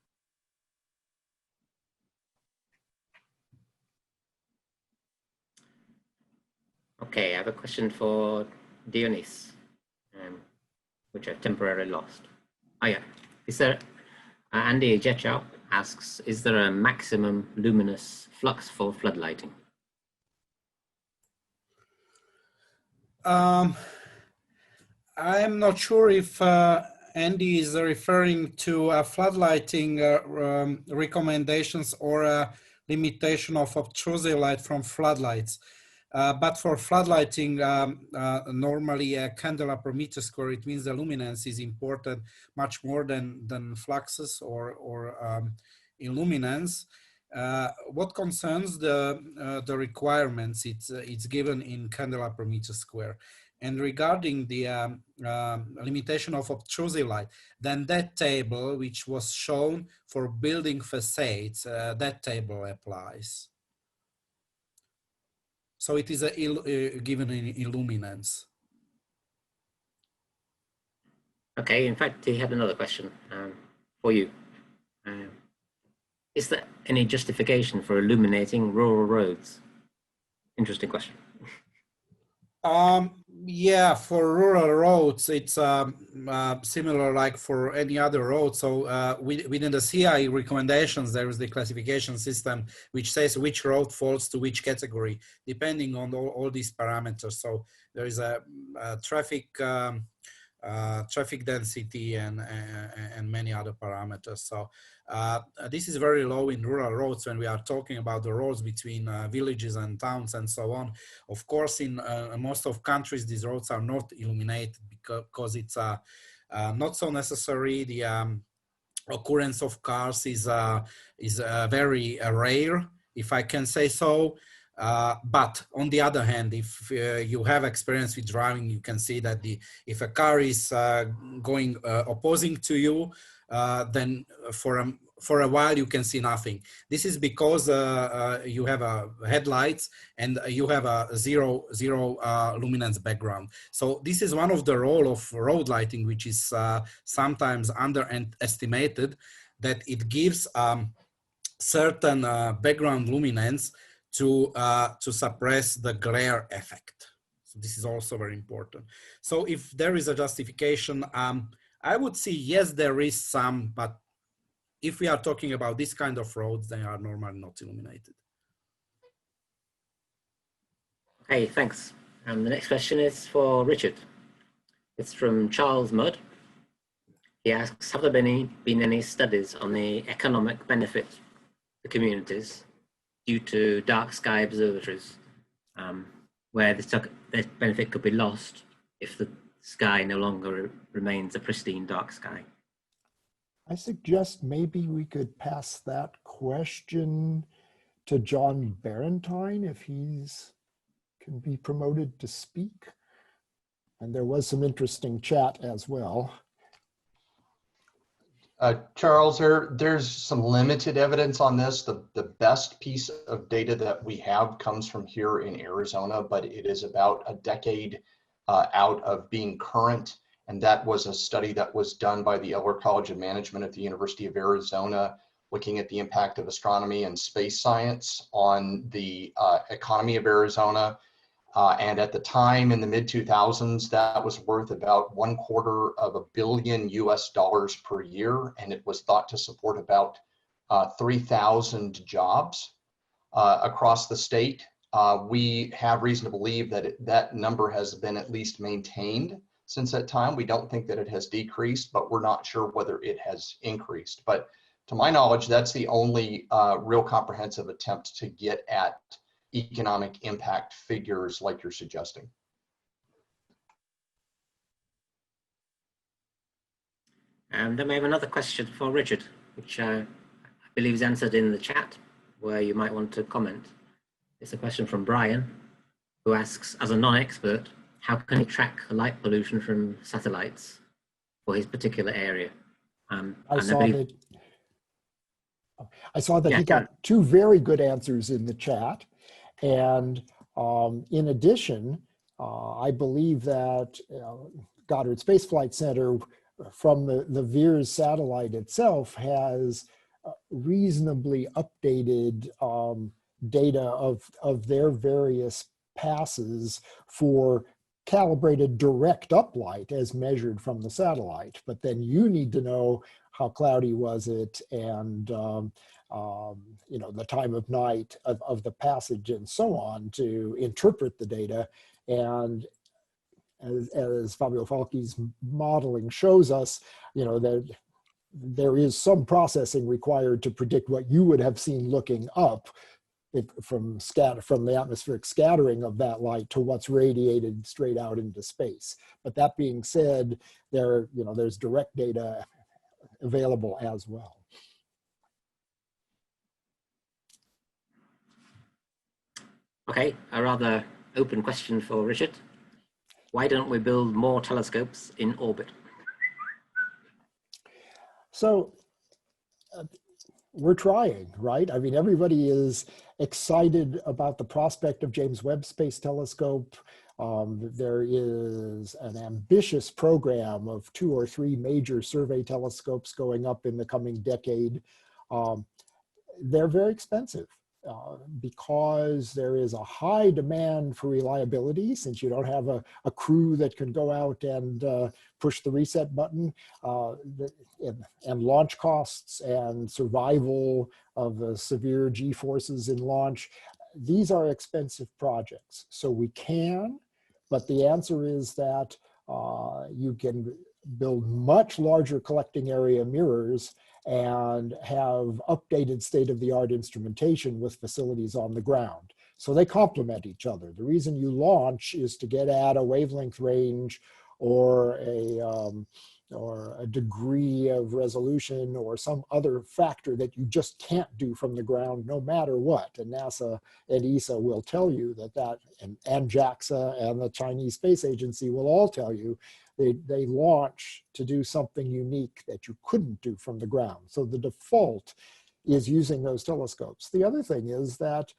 Okay, I have a question for Dionys, which I've temporarily lost. Oh yeah, is there, Andy Jetchow asks, is there a maximum luminous flux for floodlighting? I'm not sure if Andy is referring to floodlighting recommendations or a limitation of obtrusive light from floodlights. But for floodlighting, normally a candela per meter square, it means the luminance is important much more than fluxes or illuminance. What concerns the requirements, it's given in candela per meter square. And regarding the limitation of obtrusive light, then that table, which was shown for building facades, that table applies. So it is given in illuminance. Okay, in fact, he had another question for you. Is there any justification for illuminating rural roads? Interesting question. Yeah, for rural roads, it's similar like for any other road. So within the CI recommendations, there is the classification system which says which road falls to which category, depending on all these parameters. So there is a traffic traffic density, and many other parameters. So this is very low in rural roads when we are talking about the roads between villages and towns and so on. Of course, in most of countries, these roads are not illuminated because it's not so necessary. The occurrence of cars is very rare, if I can say so. But on the other hand, if you have experience with driving, you can see that if a car is going opposing to you, then for a while you can see nothing. This is because you have headlights and you have a zero luminance background. So this is one of the role of road lighting, which is sometimes underestimated, that it gives certain background luminance to suppress the glare effect. So this is also very important. So if there is a justification, I would say yes, there is some, but if we are talking about this kind of roads, they are normally not illuminated. Okay, thanks. The next question is for Richard. It's from Charles Mudd. He asks, have there been any studies on the economic benefit to communities due to dark sky observatories, where this benefit could be lost if the sky no longer remains a pristine dark sky? I suggest maybe we could pass that question to John Barentine if he's can be promoted to speak. And there was some interesting chat as well. Charles, there's some limited evidence on this. The best piece of data that we have comes from here in Arizona, but it is about a decade out of being current. And that was a study that was done by the Eller College of Management at the University of Arizona, looking at the impact of astronomy and space science on the economy of Arizona. And at the time in the mid-2000s, that was worth about $250 million US per year. And it was thought to support about 3,000 jobs across the state. We have reason to believe that that number has been at least maintained since that time. We don't think that it has decreased, but we're not sure whether it has increased. But to my knowledge, that's the only real comprehensive attempt to get at economic impact figures like you're suggesting. And then we have another question for Richard, which I believe is answered in the chat, where you might want to comment. It's a question from Brian, who asks, as a non-expert, how can he track light pollution from satellites for his particular area? I saw that he got two very good answers in the chat. And in addition, I believe that Goddard Space Flight Center from the VIRS satellite itself has reasonably updated data of their various passes for calibrated direct uplight as measured from the satellite. But then you need to know how cloudy was it, and you know, the time of night of the passage and so on to interpret the data. And as Fabio Falchi's modeling shows us, you know, that there is some processing required to predict what you would have seen looking up from the atmospheric scattering of that light to what's radiated straight out into space. But that being said, there's direct data available as well. Okay, a rather open question for Richard. Why don't we build more telescopes in orbit? So we're trying, right? I mean, everybody is excited about the prospect of James Webb Space Telescope. There is an ambitious program of 2 or 3 major survey telescopes going up in the coming decade. They're very expensive. Because there is a high demand for reliability, since you don't have a crew that can go out and push the reset button, and launch costs and survival of the severe G-forces in launch. These are expensive projects. So we can, but the answer is that you can build much larger collecting area mirrors and have updated state-of-the-art instrumentation with facilities on the ground. So they complement each other. The reason you launch is to get at a wavelength range or a degree of resolution or some other factor that you just can't do from the ground no matter what. And NASA and ESA will tell you that, and JAXA and the Chinese Space Agency will all tell you they launch to do something unique that you couldn't do from the ground. So the default is using those telescopes. The other thing is that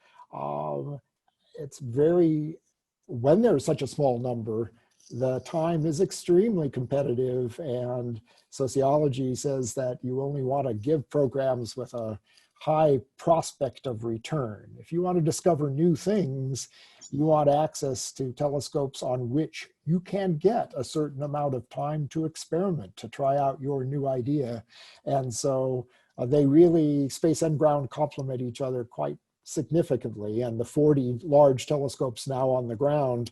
it's when there's such a small number, the time is extremely competitive, and sociology says that you only want to give programs with a high prospect of return. If you want to discover new things, you want access to telescopes on which you can get a certain amount of time to experiment, to try out your new idea. And so they really, space and ground, complement each other quite significantly. And the 40 large telescopes now on the ground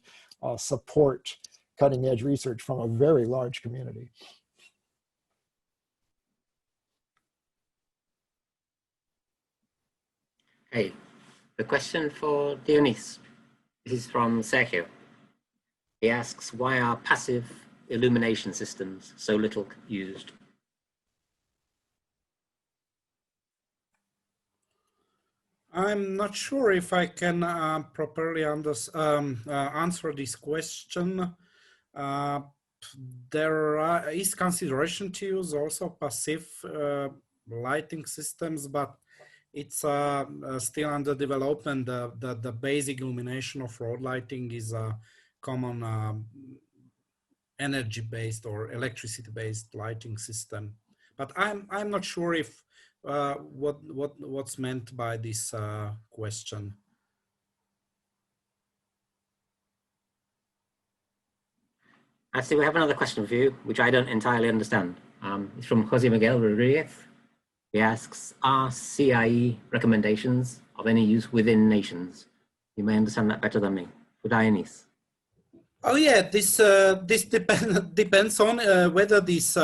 support cutting edge research from a very large community. Okay, the question for Dionys. This is from Sergio. He asks, why are passive illumination systems so little used? I'm not sure if I can properly answer this question. There is consideration to use also passive lighting systems, but it's still under development. The basic illumination of road lighting is a common energy-based or electricity-based lighting system. But I'm not sure if what's meant by this question. Actually, we have another question for you, which I don't entirely understand. It's from Jose Miguel Rodriguez. He asks, are CIE recommendations of any use within nations? You may understand that better than me. For Dionys. Oh yeah, this depends on whether these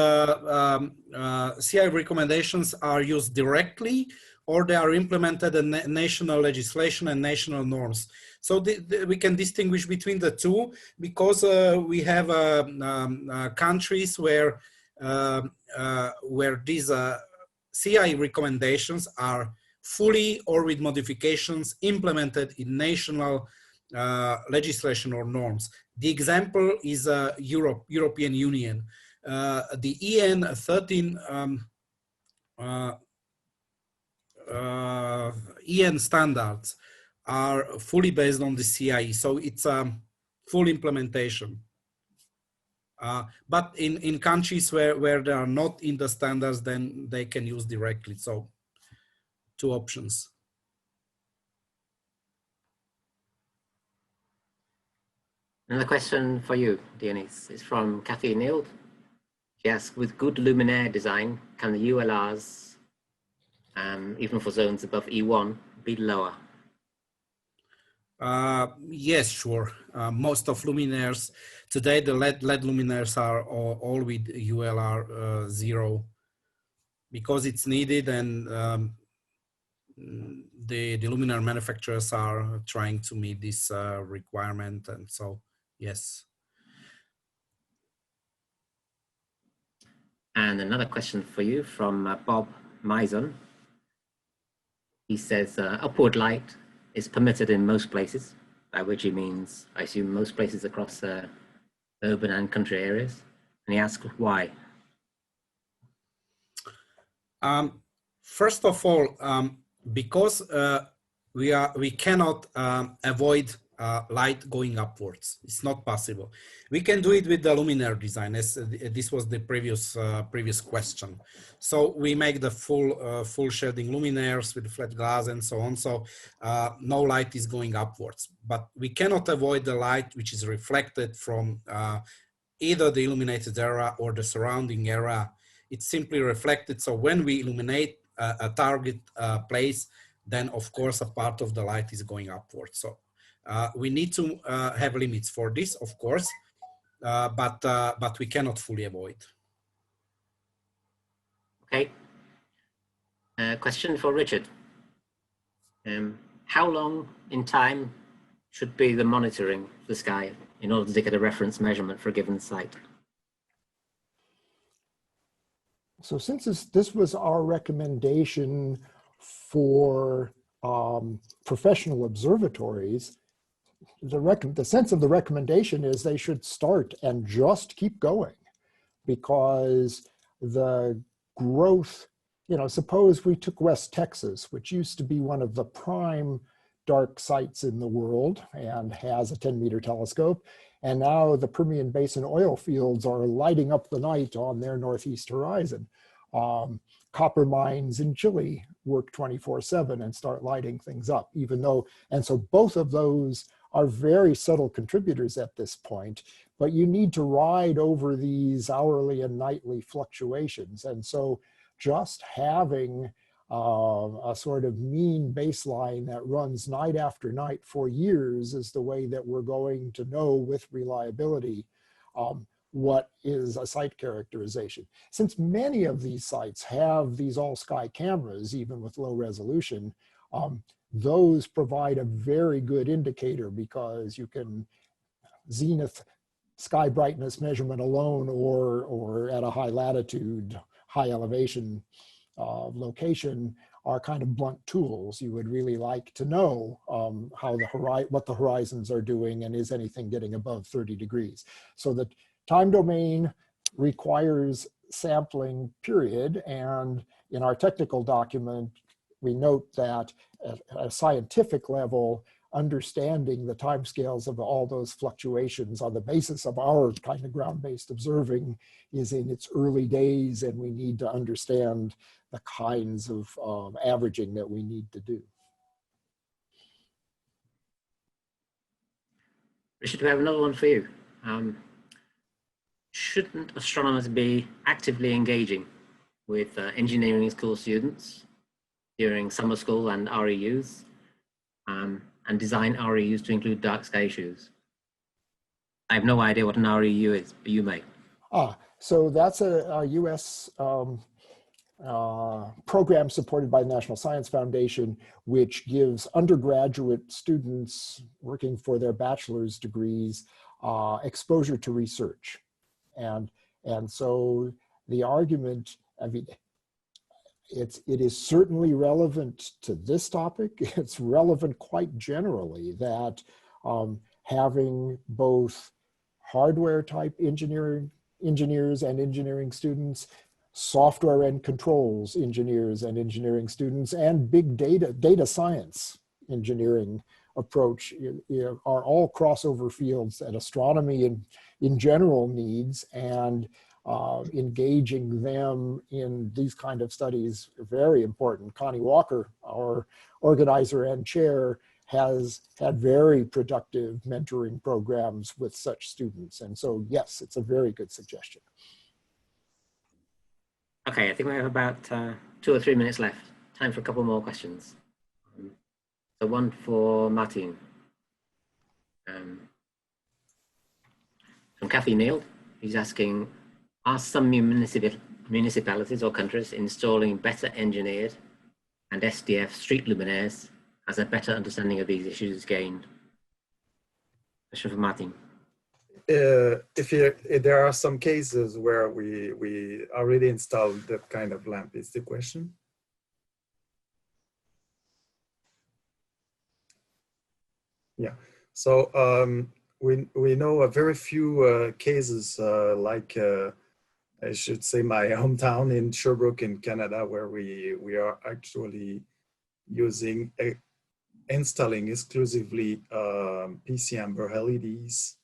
CIE recommendations are used directly or they are implemented in national legislation and national norms. So we can distinguish between the two, because we have countries where these CIE recommendations are fully or with modifications implemented in national legislation or norms. The example is European Union. The EN 13 EN standards are fully based on the CIE, so it's a full implementation. But in countries where they are not in the standards, then they can use directly. So two options. Another question for you, Dionys. It's from Kathy Neild. She asks, with good luminaire design, can the ULRs, even for zones above E1, be lower? Yes, sure. Most of luminaires today, the LED luminaires are all with ULR 0 because it's needed, and the luminaire manufacturers are trying to meet this requirement, and so yes. And another question for you from Bob Mison. He says, upward light is permitted in most places, by which he means, I assume, most places across urban and country areas. And he asks why. First of all, because we cannot avoid light going upwards. It's not possible. We can do it with the luminaire design, as this was the previous question. So we make the full shading luminaires with flat glass and so on. So no light is going upwards. But we cannot avoid the light which is reflected from either the illuminated area or the surrounding area. It's simply reflected. So when we illuminate a target place, then of course a part of the light is going upwards. So we need to have limits for this, of course. but we cannot fully avoid. Okay. Question for Richard. How long in time should be the monitoring of the sky in order to get a reference measurement for a given site? So since this was our recommendation for professional observatories, the sense of the recommendation is they should start and just keep going, because the growth, you know, suppose we took West Texas, which used to be one of the prime dark sites in the world and has a 10-meter telescope, and now the Permian Basin oil fields are lighting up the night on their northeast horizon. Copper mines in Chile work 24/7 and start lighting things up, even though, and so both of those are very subtle contributors at this point, but you need to ride over these hourly and nightly fluctuations. And so just having a sort of mean baseline that runs night after night for years is the way that we're going to know with reliability what is a site characterization. Since many of these sites have these all sky cameras, even with low resolution, those provide a very good indicator, because you can zenith sky brightness measurement alone, or at a high latitude, high elevation location, are kind of blunt tools. You would really like to know what the horizons are doing, and is anything getting above 30 degrees. So the time domain requires sampling period, and in our technical document, we note that at a scientific level, understanding the timescales of all those fluctuations on the basis of our kind of ground-based observing is in its early days, and we need to understand the kinds of averaging that we need to do. Richard, we have another one for you. Shouldn't astronomers be actively engaging with engineering school students during summer school and REUs, and design REUs to include dark sky issues? I have no idea what an REU is, but you may. So that's a US program supported by the National Science Foundation, which gives undergraduate students working for their bachelor's degrees exposure to research. And so the argument, I mean, it is certainly relevant to this topic. It's relevant quite generally that having both hardware type engineers and engineering students, software and controls engineers and engineering students, and big data science engineering approach are all crossover fields that astronomy in general needs, and engaging them in these kind of studies very important. Connie Walker, our organizer and chair, has had very productive mentoring programs with such students. And so, yes, it's a very good suggestion. Okay, I think we have about 2 or 3 minutes left. Time for a couple more questions. So one for Martin. From Kathy Neal, he's asking, are some municipalities or countries installing better engineered and SDF street luminaires as a better understanding of these issues is gained? Question for Martin. If there are some cases where we already installed that kind of lamp, is the question? Yeah, so we know a very few cases like I should say my hometown in Sherbrooke in Canada, where we are actually using installing exclusively PC amber LEDs.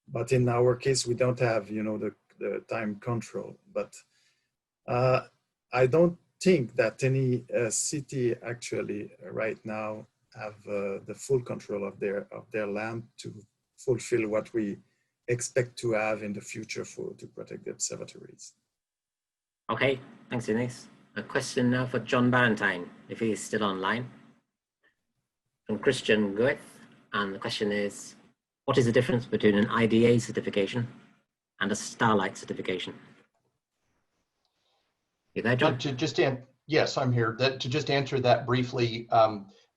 But in our case, we don't have, you know, the time control. But I don't think that any city actually right now have the full control of their lamp to fulfill what we expect to have in the future to protect the observatories. Okay, thanks, Denise. A question now for John Barentine, if he is still online. From Christian Goethe, and the question is, What is the difference between an IDA certification and a Starlight certification? You there, John? Yes, I'm here. To just answer that briefly,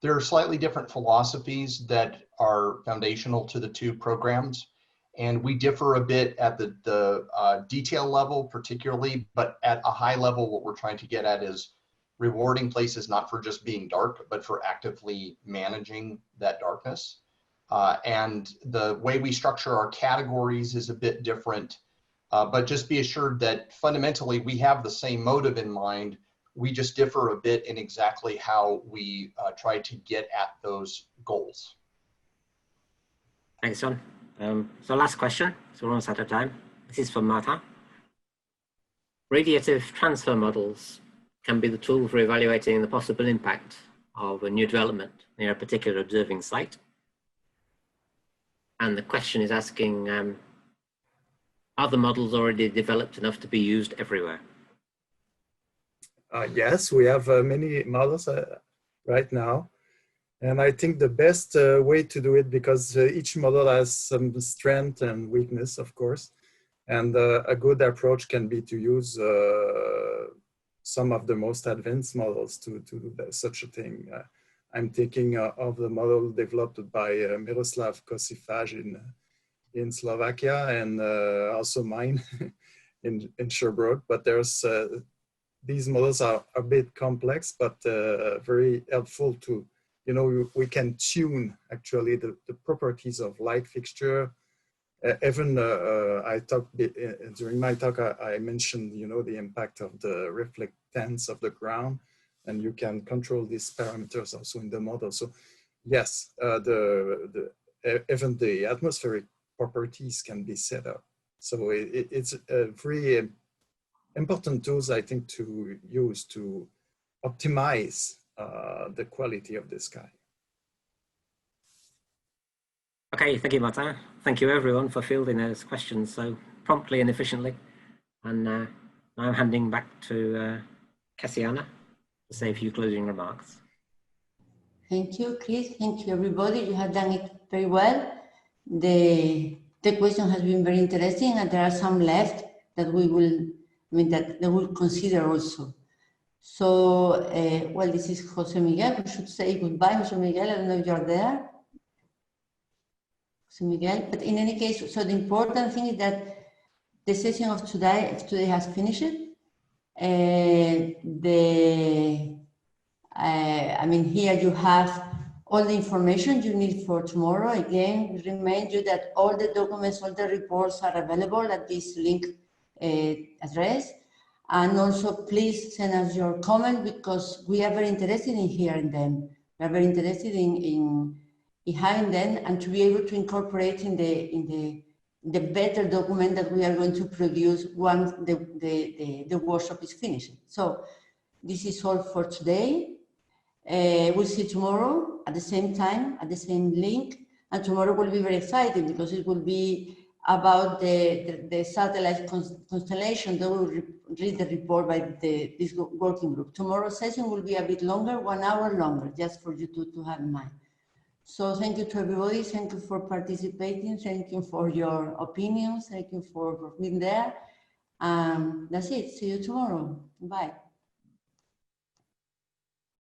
there are slightly different philosophies that are foundational to the two programs, and we differ a bit at the detail level particularly, but at a high level, what we're trying to get at is rewarding places not for just being dark, but for actively managing that darkness. And the way we structure our categories is a bit different, but just be assured that fundamentally we have the same motive in mind. We just differ a bit in exactly how we try to get at those goals. Thanks, John. So last question, so we're almost out of time. This is from Martin. Radiative transfer models can be the tool for evaluating the possible impact of a new development near a particular observing site. And the question is asking, are the models already developed enough to be used everywhere? Yes, we have many models right now. And I think the best way to do it, because each model has some strength and weakness, of course. And a good approach can be to use some of the most advanced models to do such a thing. I'm thinking of the model developed by Miroslav Kosifaj in Slovakia, and also mine in Sherbrooke. But there's these models are a bit complex, but very helpful to, you know, we can tune actually the properties of light fixture. Even I talked during my talk, I mentioned, you know, the impact of the reflectance of the ground, and you can control these parameters also in the model. So yes, even the atmospheric properties can be set up. So it's a very important tools, I think, to use to optimize the quality of the sky. Okay, thank you, Martin. Thank you, everyone, for fielding those questions so promptly and efficiently. And now I'm handing back to Cassiana to say a few closing remarks. Thank you, Chris. Thank you, everybody. You have done it very well. The question has been very interesting, and there are some left that we will, that we'll consider also. So, well, this is Jose Miguel. We should say goodbye, Jose Miguel. I don't know if you're there. Jose Miguel. But in any case, so the important thing is that the session of today has finished. Here you have all the information you need for tomorrow. Again, we remind you that all the documents, all the reports are available at this link address. And also, please send us your comment, because we are very interested in hearing them. We are very interested in having them and to be able to incorporate in the better document that we are going to produce once the workshop is finished. So this is all for today. We'll see you tomorrow at the same time, at the same link. And tomorrow will be very exciting because it will be about the satellite constellation. They will read the report by this working group. Tomorrow's session will be a bit longer, 1 hour longer, just for you to have in mind. So thank you to everybody. Thank you for participating. Thank you for your opinions. Thank you for being there. That's it. See you tomorrow. Bye.